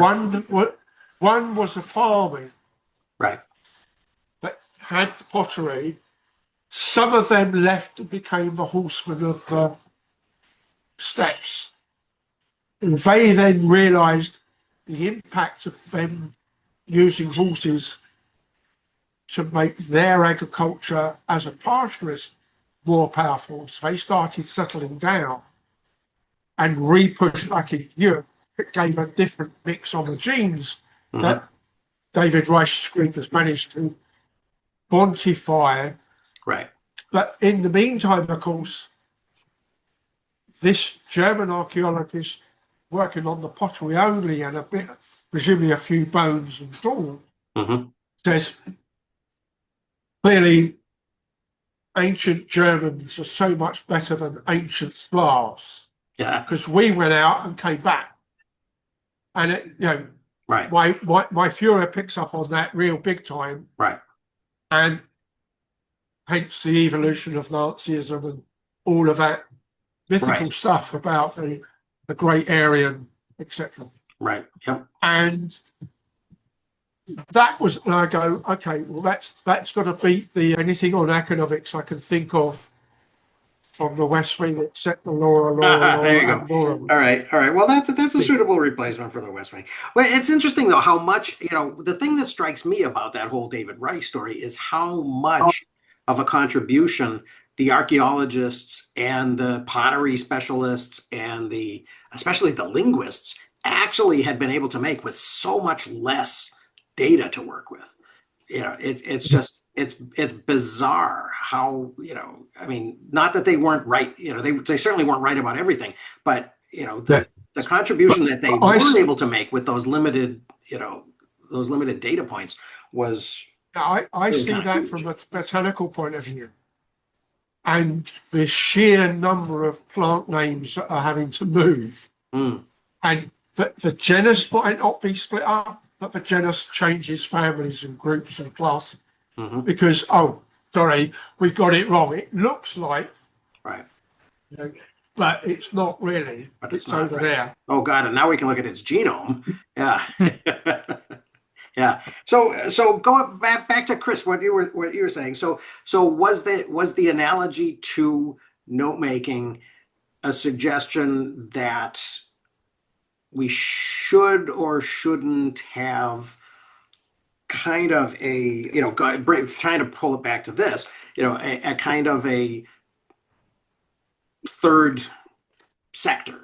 One was a farming. Right. That had the pottery. Some of them left and became the horsemen of the steppes. And they then realised the impact of them using horses to make their agriculture as a pastoralist more powerful. So they started settling down and re-pushed back in Europe. It gave a different mix on the genes that David Rice-Green has managed to quantify. Right. But in the meantime, of course, this German archaeologist working on the pottery only and a bit, presumably a few bones and tools, says clearly ancient Germans are so much better than ancient Slavs. Yeah. Because we went out and came back. And it, you know, Right. my Führer picks up on that real big time. Right. And hence the evolution of Nazism and all of that mythical stuff about the great Aryan, etc. Right. Yep. And that was when I go, okay, well that's got to beat the anything on economics I can think of from the West Wing except the Laura. There you go. All right. Well, that's a suitable replacement for the West Wing. Well, it's interesting though how much, you know, the thing that strikes me about that whole David Rice story is how much of a contribution the archaeologists and the pottery specialists and especially the linguists actually had been able to make with so much less data to work with. You know, it's just it's bizarre how, you know, I mean, not that they weren't right, you know, they certainly weren't right about everything, but you know, the contribution that they were able to make with those limited, you know, those limited data points was I see that huge from a botanical point of view. And the sheer number of plant names that are having to move. And the genus might not be split up, but the genus changes families and groups and classes. Because, oh, sorry, we got it wrong. It looks like, right, you know, but it's not really. But it's not over there. Oh, God, and now we can look at its genome. Yeah. Yeah. So go back to Chris, what you were saying. So was the analogy to note making a suggestion that we should or shouldn't have kind of a, you know, trying to pull it back to this, you know, a kind of a third sector?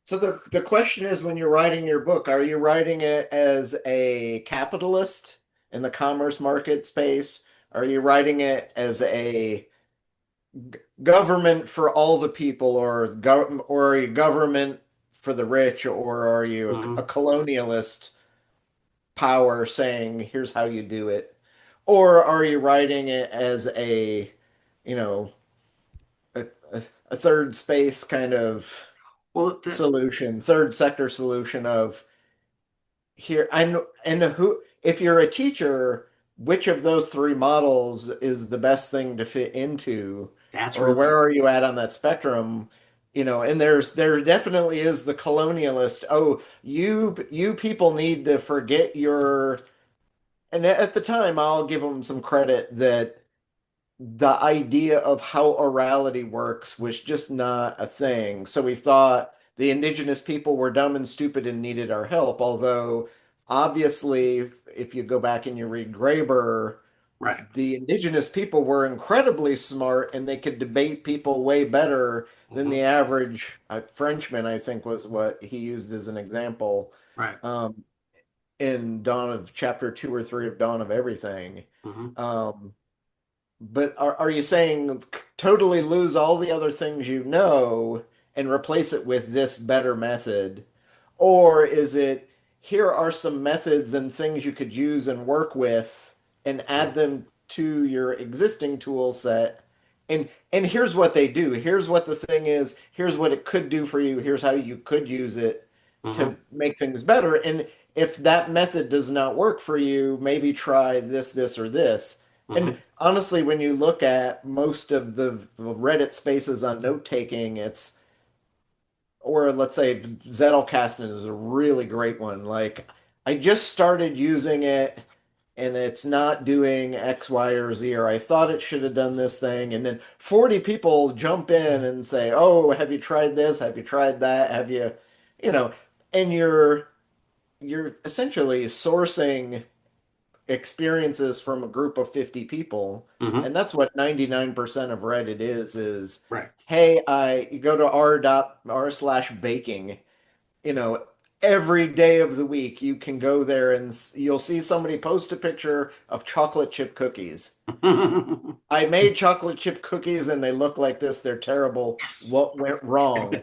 So the question is, when you're writing your book, are you writing it as a capitalist in the commerce market space? Are you writing it as a government for all the people, or are you government for the rich, or are you a colonialist power saying, here's how you do it? Or are you writing it as a, you know, a third space kind of solution, third sector solution of here, and who, if you're a teacher, which of those three models is the best thing to fit into? Or where are you at on that spectrum? You know, and there definitely is the colonialist, oh, you people need to forget your, and at the time I'll give them some credit that the idea of how orality works was just not a thing. So we thought the indigenous people were dumb and stupid and needed our help. Although, obviously, if you go back and you read Graeber, right, the indigenous people were incredibly smart and they could debate people way better than the average Frenchman, I think was what he used as an example. Right. In Dawn of Chapter 2 or 3 of Dawn of Everything. But are you saying totally lose all the other things you know and replace it with this better method? Or is it, here are some methods and things you could use and work with and add them to your existing tool set? And here's what they do. Here's what the thing is. Here's what it could do for you. Here's how you could use it to make things better. And if that method does not work for you, maybe try this, or this. And honestly, when you look at most of the Reddit spaces on note taking, it's, or let's say Zettelkasten is a really great one. Like, I just started using it and it's not doing X, Y, or Z, or I thought it should have done this thing. And then 40 people jump in and say, oh, have you tried this? Have you tried that? Have you, you know, and you're essentially sourcing experiences from a group of 50 people. Hmm. And that's what 99% of Reddit is, Right. hey, you go to r/baking, you know, every day of the week you can go there and you'll see somebody post a picture of chocolate chip cookies. I made chocolate chip cookies and they look like this. They're terrible. Yes. What went wrong?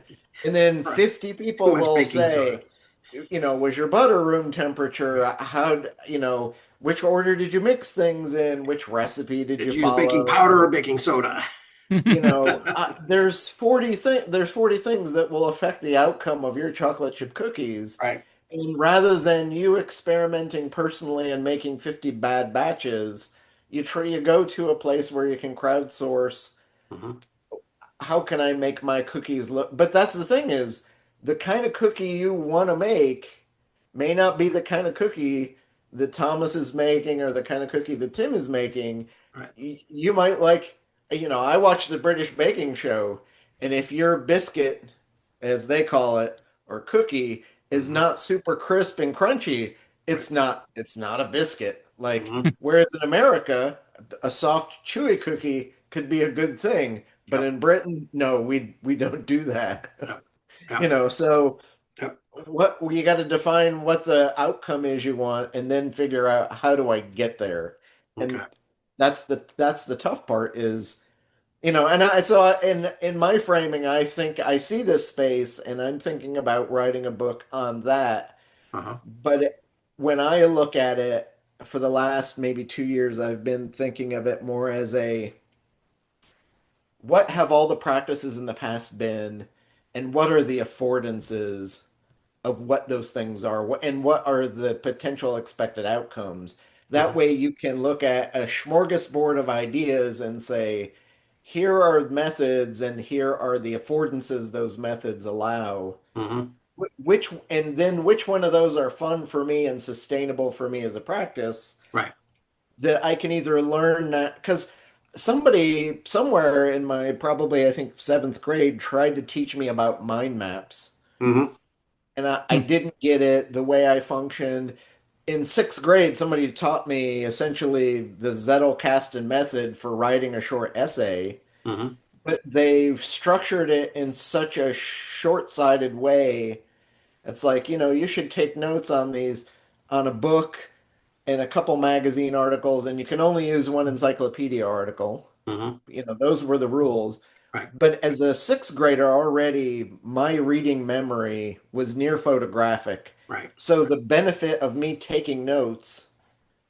And then Right. 50 Too people much will baking soda. say, was your butter room temperature? Which order did you mix things in? Which recipe did Did you you use baking powder or follow? baking soda? There's 40 things that will affect the outcome of your chocolate chip cookies. Right. And rather than you experimenting personally and making 50 bad batches, you go to a place where you can crowdsource Hmm. how can I make my cookies look? But that's the thing is the kind of cookie you want to make may not be the kind of cookie that Thomas is making or the kind of cookie that Tim is making. Right. You might like, I watch the British baking show, and if your biscuit, as they call it, or cookie is Hmm. not super crisp and crunchy, Right. it's not a biscuit. Like, Hmm. whereas in America, a soft, chewy cookie could be a good thing. But Yep. in Britain, no, we don't do that. Yep. Yep. So Yep. what you got to define what the outcome is you want and then figure out how do I get there. Okay. And that's the tough part is, and in my framing, I think I see this space and I'm thinking about writing a book on that. Uh-huh. But when I look at it for the last maybe 2 years, I've been thinking of it more as what have all the practices in the past been, and what are the affordances of what those things are, and what are the potential expected outcomes? That Hmm. way you can look at a smorgasbord of ideas and say, here are methods and here are the affordances those methods allow. Hmm. Which one of those are fun for me and sustainable for me as a practice Right. that I can either learn that because somebody somewhere in my probably I think seventh grade tried to teach me about mind maps, Hmm. and I didn't get it the way I functioned. In sixth grade, somebody taught me essentially the Zettelkasten method for writing a short essay, Hmm. but they've structured it in such a short-sighted way. It's like, you should take notes on these on a book and a couple magazine articles, and you can only use one encyclopedia article. Hmm. Those were the rules. Right. But as a sixth grader already, my reading memory was near photographic. Right. So the benefit of me taking notes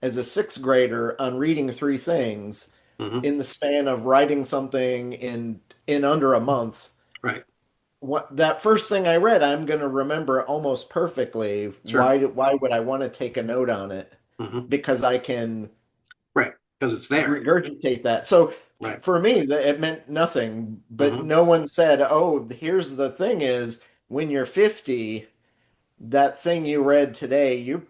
as a sixth grader on reading three things Hmm. in the span of writing something in under a month, Right. what that first thing I read, I'm going to remember almost perfectly. Sure. Why would I want to take a note on it? Hmm. Because I can Right. Because it's there. regurgitate that. So Right. for me, it meant nothing, but Hmm. no one said, "Oh, here's the thing is when you're 50, that thing you read today, you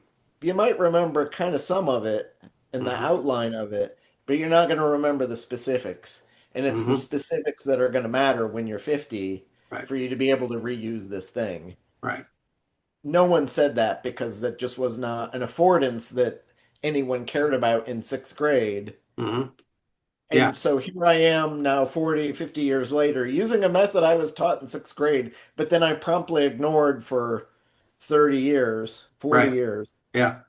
might remember kind of some of it and the Hmm. outline of it, but you're not going to remember the specifics. And it's the Hmm. specifics that are going to matter when you're 50 Right. for you to be able to reuse this thing." Right. No one said that because that just was not an affordance that anyone cared about in sixth grade. Hmm. Yeah. And so here I am now 40, 50 years later using a method I was taught in sixth grade, but then I promptly ignored for 30 years, 40 Right. years. Yeah.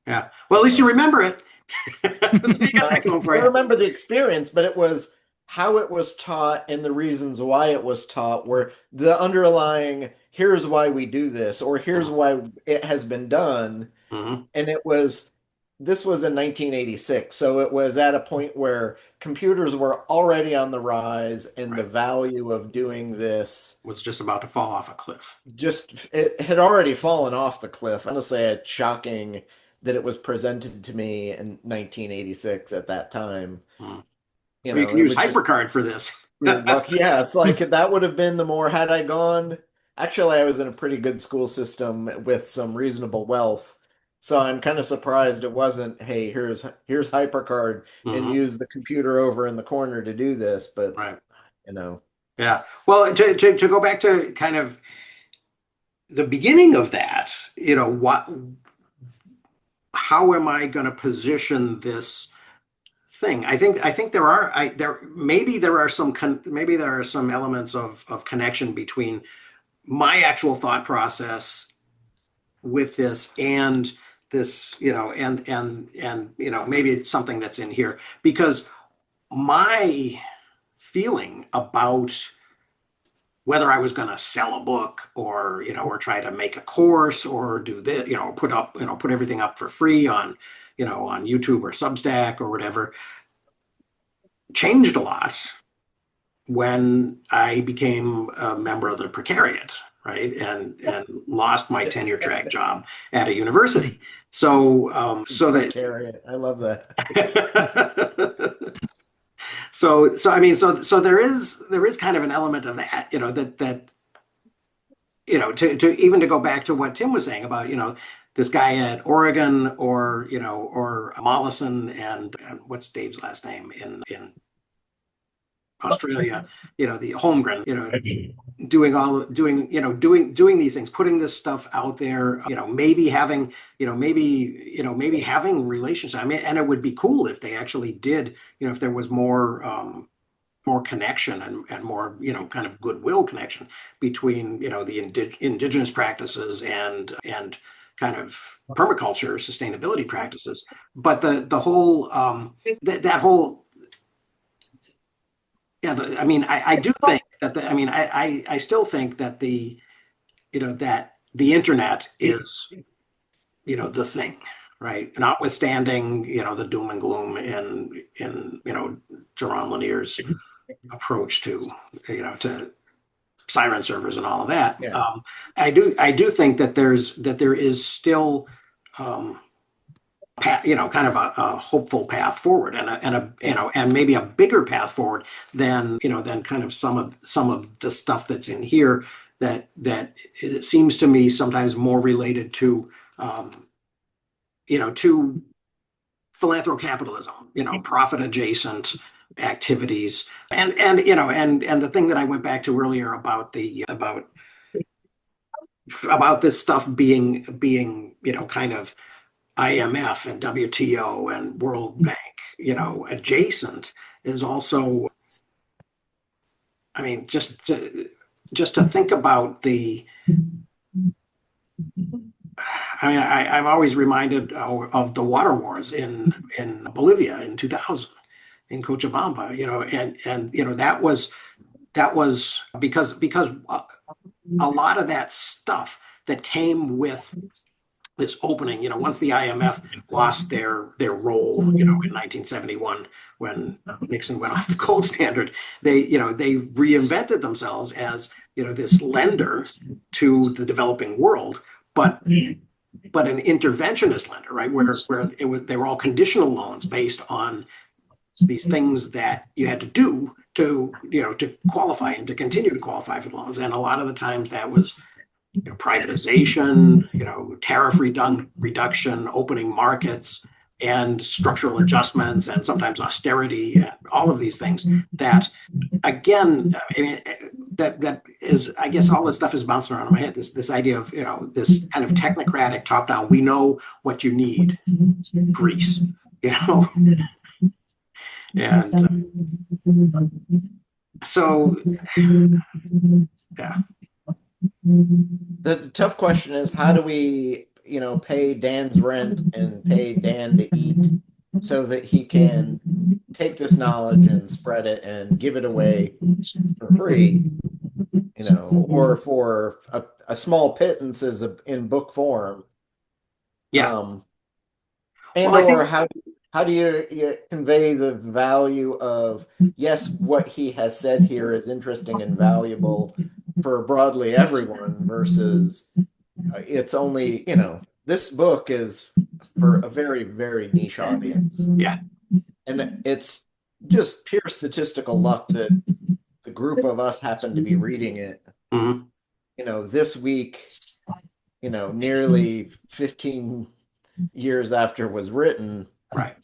Yeah. Well, at least you remember it. So you got that going for I you. remember the experience, but it was how it was taught and the reasons why it was taught were the underlying, here's why we do this, or here's why it has been done. Hmm. And this was in 1986. So it was at a point where computers were already on the rise and the Right. value of doing this Was just about to fall off a cliff. it had already fallen off the cliff. Honestly, it's shocking that it was presented to me in 1986 at that time. Hmm. Well, you can It use was just HyperCard for this. pure luck. Yeah, it's like that would have been the more had I gone. Actually, I was in a pretty good school system with some reasonable wealth. So I'm kind of surprised it wasn't, hey, here's HyperCard and Mhm. use the computer over in the corner to do this, but Right. you know. Yeah. Well, to go back to kind of the beginning of that, how am I going to position this thing? I think maybe there are some elements of connection between my actual thought process with this and this, and maybe it's something that's in here because my feeling about whether I was going to sell a book or try to make a course or do this, put everything up for free on YouTube or Substack or whatever, changed a lot when I became a member of the precariat, right? And lost my tenure track job at a university. So that Precariat. I love that. so I mean so there is kind of an element of that, to even to go back to what Tim was saying about, this guy at Oregon or Mollison and what's Dave's last name in Australia, the Holmgren, doing these things, putting this stuff out there, maybe having relationships. I mean, and it would be cool if they actually did, if there was more connection and more, kind of goodwill connection between, the indigenous practices and kind of permaculture sustainability practices. But the whole that whole yeah, I mean, I do think that I still think that that the internet is, the thing, right? Notwithstanding, the doom and gloom in Jaron Lanier's approach to siren servers and all of that. Yeah. I do think that there is still kind of a hopeful path forward and maybe a bigger path forward than kind of some of the stuff that's in here that it seems to me sometimes more related to philanthrocapitalism, profit adjacent activities, and the thing that I went back to earlier about this stuff being kind of IMF and WTO and World Bank, adjacent is also, I mean, just to think about I'm always reminded of the water wars in Bolivia in 2000 in Cochabamba, and that was because a lot of that stuff that came with this opening, once the IMF lost their role, in 1971 when Nixon went off the gold standard, they reinvented themselves as, this lender to the developing world, but an interventionist lender, right? Where they were all conditional loans based on these things that you had to do to qualify and to continue to qualify for loans. And a lot of the times that was, privatization, tariff reduction, opening markets, and structural adjustments, and sometimes austerity, and all of these things that, again, I mean, that is, I guess, all this stuff is bouncing around in my head. This idea of, this kind of technocratic top down. We know what you need, Greece, and so yeah. The tough question is how do we, pay Dan's rent and pay Dan to eat so that he can take this knowledge and spread it and give it away for free, or for a small pittance in book form. Yeah. And Well, I or think how do you convey the value of, yes, what he has said here is interesting and valuable for broadly everyone versus it's only, this book is for a very, very niche audience. Yeah. And it's just pure statistical luck that the group of us happen to be reading it. Mhm. This week, nearly 15 years after it was written, Right.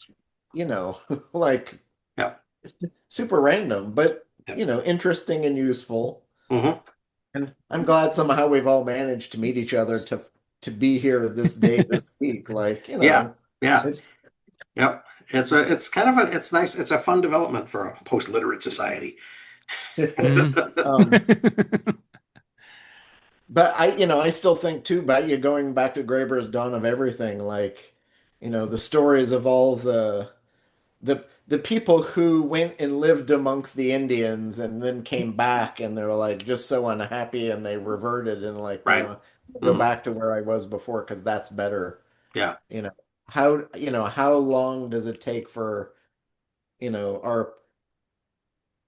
you know, like Yeah. super random, but Yep. you know, interesting and useful. Hmm. And I'm glad somehow we've all managed to meet each other to be here this day this week. Like, you Yeah. know, Yeah. it's Yep. It's kind of it's nice. It's a fun development for a post-literate society. um but you know, I still think too about you going back to Graeber's Dawn of Everything, like, you know, the stories of all the people who went and lived amongst the Indians and then came back and they're like just so unhappy and they reverted and like, Right. no, go Hmm. back to where I was before because that's better. Yeah. You know, how long does it take for, you know, our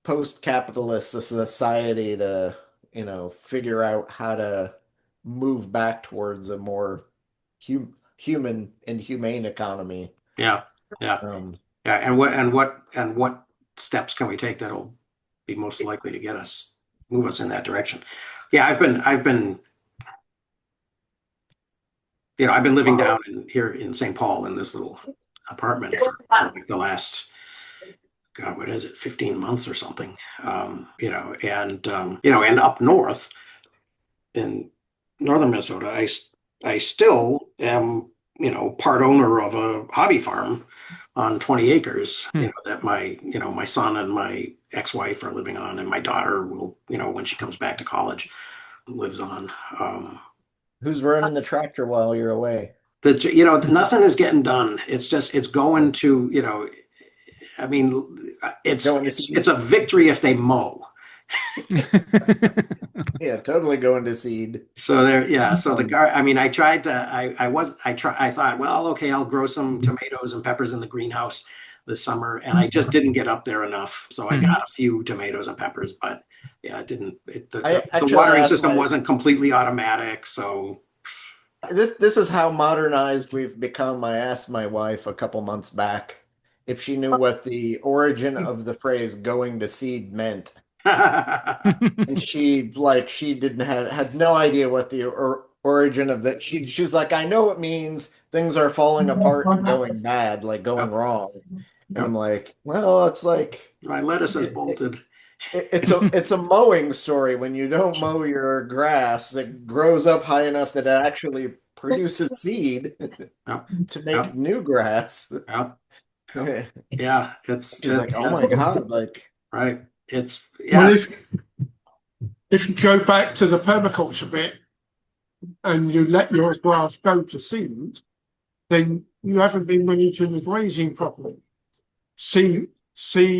post-capitalist society to, you know, figure out how to move back towards a more human and humane economy? Yeah. Yeah. Um, Yeah. And what steps can we take that'll be most likely to move us in that direction? Yeah, I've been living down here in St. Paul in this little apartment for like the last, God, what is it, 15 months or something. And up north in northern Minnesota, I still am, part owner of a hobby farm on 20 acres, Hmm. that my son and my ex-wife are living on, and my daughter will, when she comes back to college, lives on. who's running the tractor while you're away? Nothing is getting done. It's going to, I mean, it's Going to it's seed? it's a victory if they mow. Yeah, totally going to seed. So there, yeah. So the Um, gar. I mean, I tried to. I thought, well, okay, I'll grow some tomatoes and peppers in the greenhouse this summer, and I just didn't get up there enough. So I Mhm. got a few tomatoes and peppers, but yeah, it didn't. I The actually watering asked system my wasn't completely automatic, so this is how modernized we've become. I asked my wife a couple months back if she knew what the origin of the phrase going to seed meant. And she didn't had no idea what the origin of that. She's like, I know it means things are falling apart and going bad, like going Yep, wrong. And I'm yep. like, well, it's like My lettuce is it, it, bolted. it's a mowing story. When you don't mow your grass, it grows up high enough that it actually produces seed Yep, to make yep, new grass. yep, yep. Yeah, it's She's like, oh yeah, my God, like right. It's Well, yeah. if you go back to the permaculture bit and you let your grass go to seed, then you haven't been managing the grazing properly. See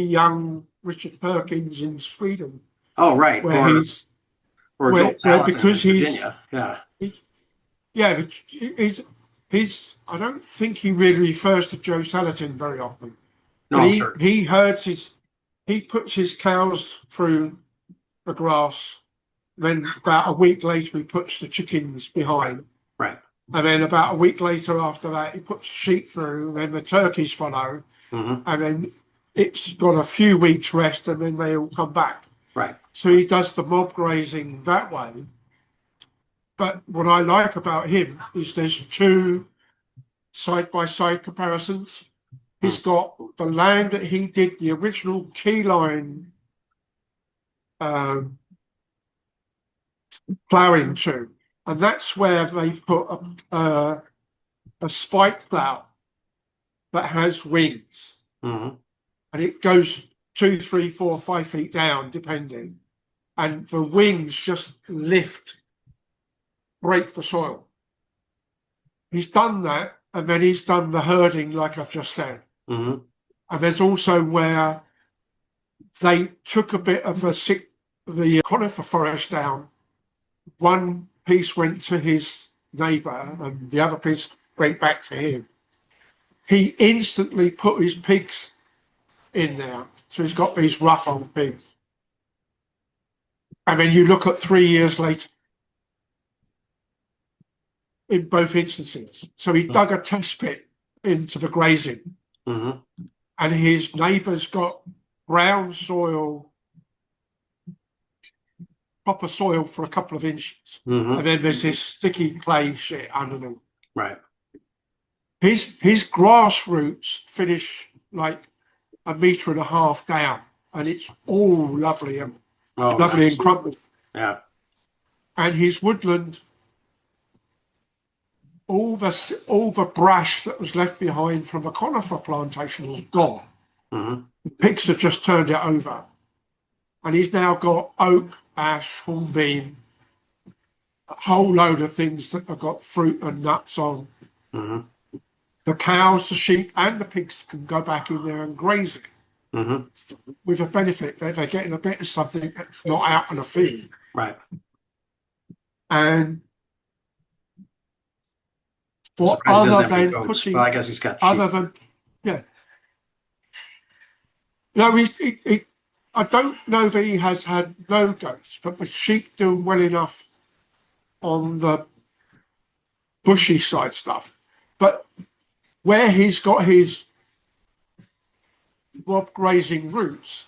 young Richard Perkins in Sweden, Oh, right. where he's Or Joel where Salatin in because Virginia. Yeah. yeah, I don't think he really refers to Joe Salatin very often, No, but I'm sure. he puts his cows through the grass. Then about a week later, he puts the chickens behind. Right. And then about a week later after that, he puts sheep through, and then the turkeys follow. Hmm. And then it's got a few weeks rest, and then they all come back. Right. So he does the mob grazing that way. But what I like about him is there's two side-by-side comparisons. He's got the land that he did the original keyline ploughing to, and that's where they put a spike plough that has wings, Hmm. and it goes 2, 3, 4, 5 feet down, depending, and the wings just break the soil. He's done that, and then he's done the herding, like I've just said. Hmm. And there's also where they took a bit of the conifer forest down. One piece went to his neighbour, and the other piece went back to him. He instantly put his pigs in there. So he's got these rough old pigs. And then you look at 3 years later in both instances. So he dug a test pit into the grazing, Hmm. and his neighbour's got brown soil, proper soil for a couple of inches. Hmm. And then there's this sticky clay shit underneath. Right. his grassroots finish like 1.5 meters down, and it's all lovely and lovely nice. and crumpled. Yeah. And his woodland, all the brush that was left behind from the conifer plantation was gone. Mm-hmm. The pigs had just turned it over, and he's now got oak, ash, hornbeam, a whole load of things that have got fruit and nuts on. Mm-hmm. The cows, the sheep, and the pigs can go back in there and graze it. Mm-hmm. With a benefit that they're getting a bit of something that's not out on a feed. Right. And for Surprised he doesn't other have any than goats. putting, Well, I guess he's got sheep. other than, yeah. No, I don't know that he has had no goats, but the sheep do well enough on the bushy side stuff. But where he's got his mob grazing roots,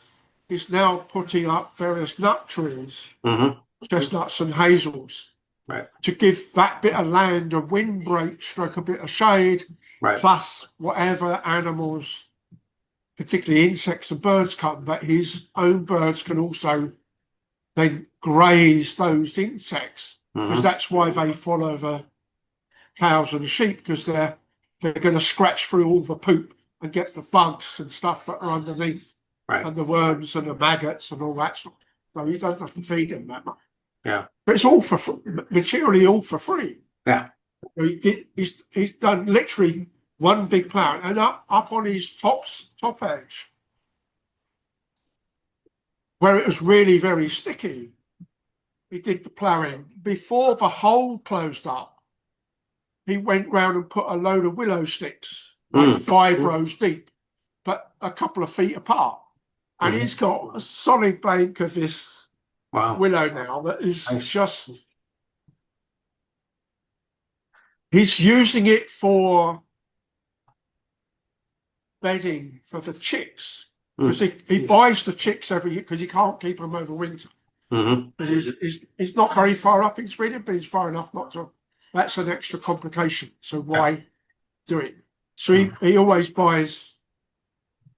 he's now putting up various nut trees, Mm-hmm. chestnuts and hazels, Right. to give that bit of land a windbreak, stroke a bit of shade, Right. plus whatever animals, particularly insects and birds, come. But his own birds can also then graze those insects, because Mm-hmm. that's why they follow the cows and the sheep, because they're going to scratch through all the poop and get the bugs and stuff that are underneath, Right. and the worms and the maggots and all that stuff. So you don't have to feed them that much. Yeah. But it's all for materially all for free. Yeah. He's done literally one big plow, and up on his top edge, where it was really very sticky, he did the ploughing. Before the hole closed up, he went round and put a load of willow sticks, like 5 rows deep, but a couple of feet apart. And he's got a solid bank of this willow now that is just, he's using it for bedding for the chicks, because he buys the chicks every year because he can't keep them over winter. Mm-hmm. He's not very far up in Sweden, but he's far enough not to. That's an extra complication. So why do it? So he always buys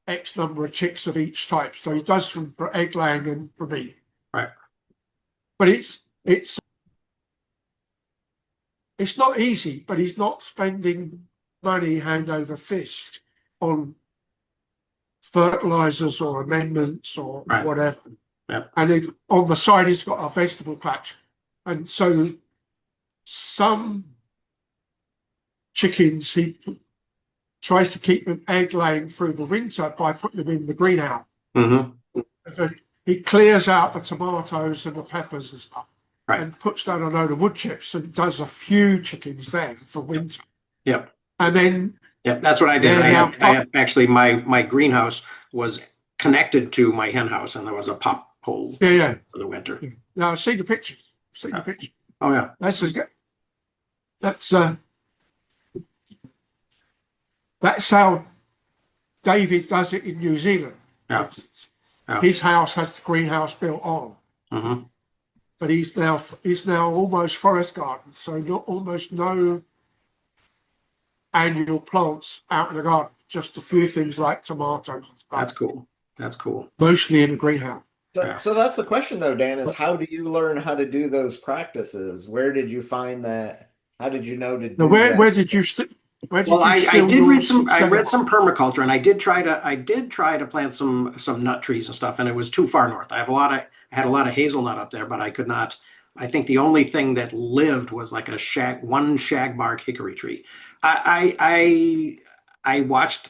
X number of chicks of each type. So he does them for egg laying and for meat. Right. But it's not easy, but he's not spending money hand over fist on fertilizers or amendments or whatever. Yeah. And then on the side, he's got a vegetable patch. And so some chickens, he tries to keep them egg laying through the winter by putting them in the greenhouse. Mm-hmm. So he clears out the tomatoes and the peppers and stuff, right, and puts down a load of wood chips and does a few chickens there for winter. Yep. And then that's what I did. I had actually my greenhouse was connected to my hen house, and there was a pop hole for the winter. Now I see the pictures. Oh yeah. That's how David does it in New Zealand. Yeah. His house has the greenhouse built on. Mm-hmm. But he's now almost forest garden, so almost no annual plants out in the garden, just a few things like tomatoes and stuff. That's cool. Mostly in the greenhouse. So that's the question though, Dan, is how do you learn how to do those practices? Where did you find that? How did you know to do that? Where did you I did read some. I read some permaculture, and I did try to plant some nut trees and stuff, and it was too far north. I had a lot of hazelnut up there, but I could not. I think the only thing that lived was like one shagbark hickory tree. I did watch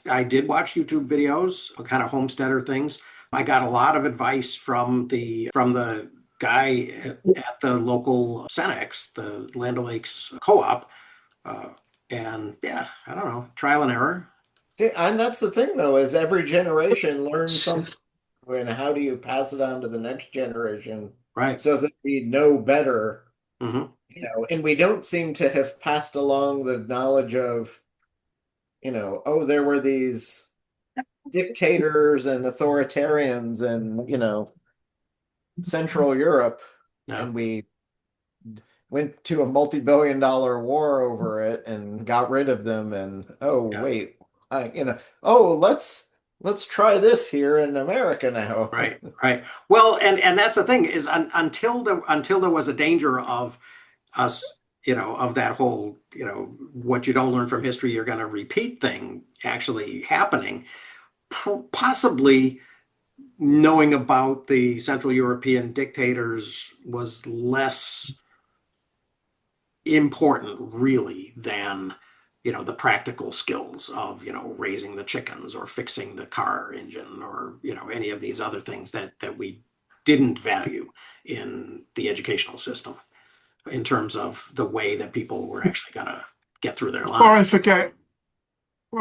YouTube videos, kind of homesteader things. I got a lot of advice from the guy at the local Cenex, the Land O'Lakes co-op. And I don't know, trial and error. And that's the thing, though, is every generation learns something. And how do you pass it on to the next generation? Right. So that we know better, mm-hmm. And we don't seem to have passed along the knowledge of, there were these dictators and authoritarians and, Central Europe. Yeah. And we went to a multi-billion-dollar war over it and got rid of them. And oh Yeah. wait, oh let's try this here in America now. Right, right. Well, and that's the thing is until there was a danger of us, of that whole, what you don't learn from history, you're going to repeat thing actually happening, possibly knowing about the Central European dictators was less important really than the practical skills of raising the chickens or fixing the car engine or any of these other things that we didn't value in the educational system in terms of the way that people were actually going to get through their Or lives. I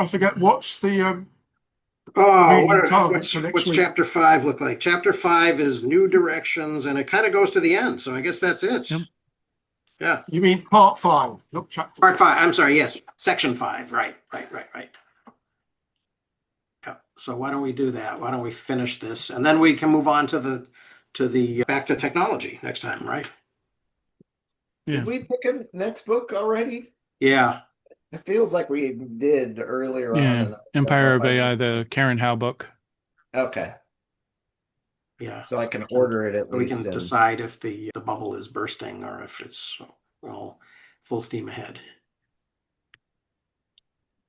forget what's the Oh, reading target for next what's week. chapter 5 look like? Chapter 5 is new directions, and it kind of goes to the end. So I guess that's it. Yep. Yeah. You mean part 5, not chapter? Part 5. I'm sorry. Yes. Section 5. Right. Yeah. So why don't we do that? Why don't we finish this, and then we can move on to the back to technology next time, right? Yeah. Did we pick a next book already? Yeah. It feels like we did earlier Yeah. on. And I don't Empire know of if I- AI, the Karen Howe book. Okay, Yeah. so I can order it at We least. can decide if the bubble is bursting or if it's all full steam ahead.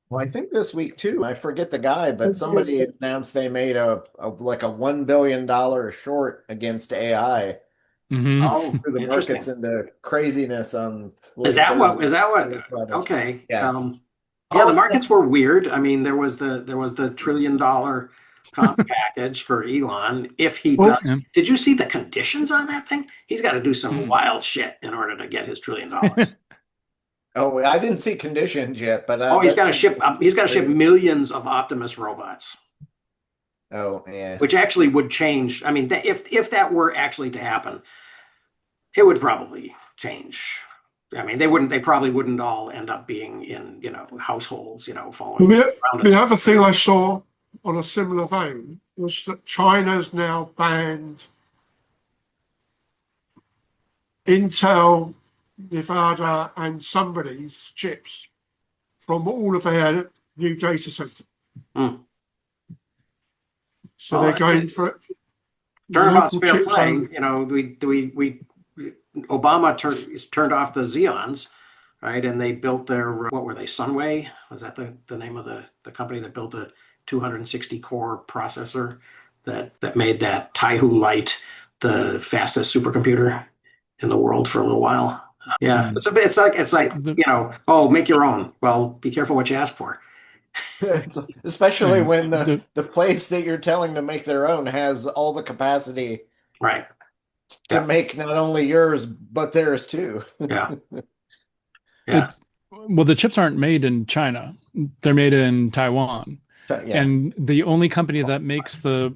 Well, I think this week too, I forget the guy, but somebody announced they made a like a $1 billion short against AI. Hmm. Oh, Threw the interesting. markets into craziness on Is that what? Thursday. Okay. Yeah. Yeah, the markets were weird. I mean, there was the $1 trillion comp package for Elon. If he Well, does, did you see the conditions on that thing? He's got to do some wild shit in order to get his $1 trillion. Oh, I didn't see conditions yet, but Oh, he's got to that's ship. He's got to ship millions of Optimus robots, oh yeah. which actually would change. I mean, if that were actually to happen, it would probably change. I mean, they probably wouldn't all end up being in, households, following around. the other thing I saw on a similar vein was that China's now banned Intel, Nevada, and somebody's chips from all of their new data centers. Hmm. So Well, they're that's going it. for Turnabout's local fair chips play. only. We Obama turned off the Xeons, right? And they built their, what were they? Sunway? Was that the name of the company that built a 260 core processor that made that Taihu Lite the fastest supercomputer in the world for a little while? Yeah, it's like oh, make your own. Well, be careful what you ask for. Especially when the place that you're telling to make their own has all the capacity Right. to make not only yours but theirs too. Yeah. Yeah. Well, the chips aren't made in China. They're made in Taiwan. Yeah. And the only company that makes the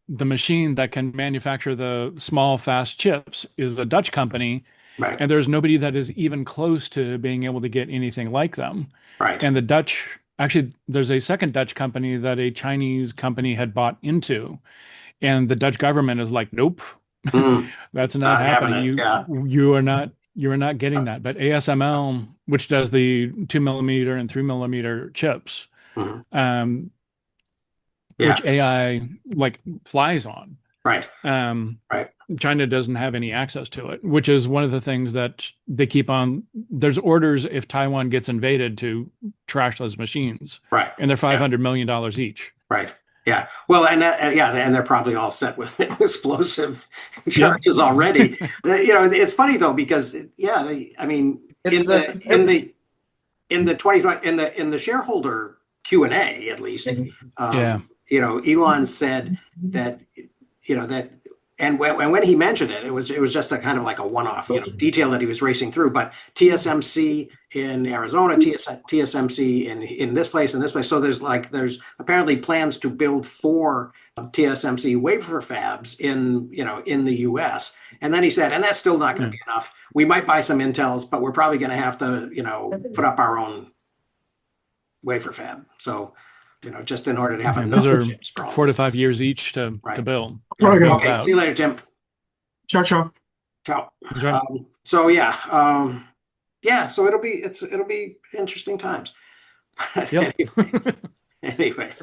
machine that can manufacture the small, fast chips is a Dutch company. Right. And there's nobody that is even close to being able to get anything like them. Right. And the Dutch, actually, there's a second Dutch company that a Chinese company had bought into. And the Dutch government is like, nope, that's not happening. You are not getting that. But ASML, which does the 2mm and 3mm chips, which AI like flies on. Right. Right. China doesn't have any access to it, which is one of the things that they keep on. There's orders if Taiwan gets invaded to trash those machines. Right. And they're $500 million each. Right. Yeah. Well, and they're probably all set with explosive charges already. It's funny though because in the shareholder Q&A at least, Elon said that and when he mentioned it, it was just a kind of like a one-off detail that he was racing through. But TSMC in Arizona, TSMC in this place and this place. So there's apparently plans to build 4 TSMC wafer fabs in the U.S. And then he said, and that's still not going to be enough. We might buy some Intels, but we're probably going to have to put up our own wafer fab. So. Just in order to have enough chips for all 4 to 5 years each to build. Okay, see you later, Tim. Ciao, ciao. So, Okay. so yeah, so it'll be interesting times. But Yep. anyways,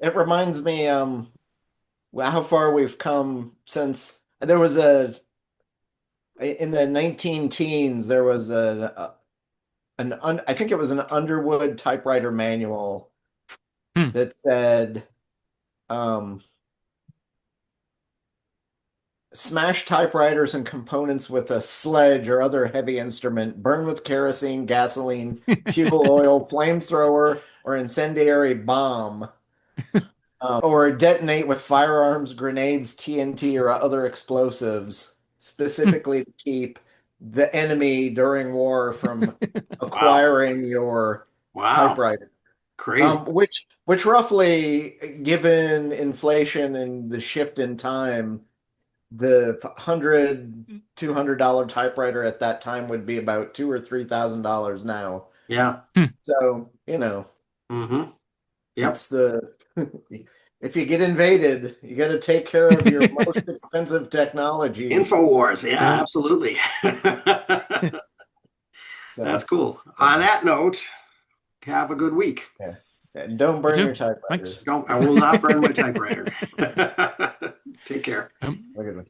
It reminds me how far we've come since there was in the 19 teens there was I think it was an Underwood typewriter manual that said smash typewriters and components with a sledge or other heavy instrument, burn with kerosene, gasoline, fuel oil, flamethrower, or incendiary bomb, or detonate with firearms, grenades, TNT, or other explosives, specifically to keep the enemy during war from acquiring your typewriter. Crazy. Which roughly, given inflation and the shift in time, the $100-$200 typewriter at that time would be about $2,000 or $3,000 now. Yeah. So, Mm-hmm. it's the if you get invaded, you got to take care of your most expensive technology. InfoWars. Yeah, absolutely. So, that's cool. On that note, have a good week. Yeah. And don't burn your typewriters. Thanks. I will not burn my typewriter. Take care. Look at me.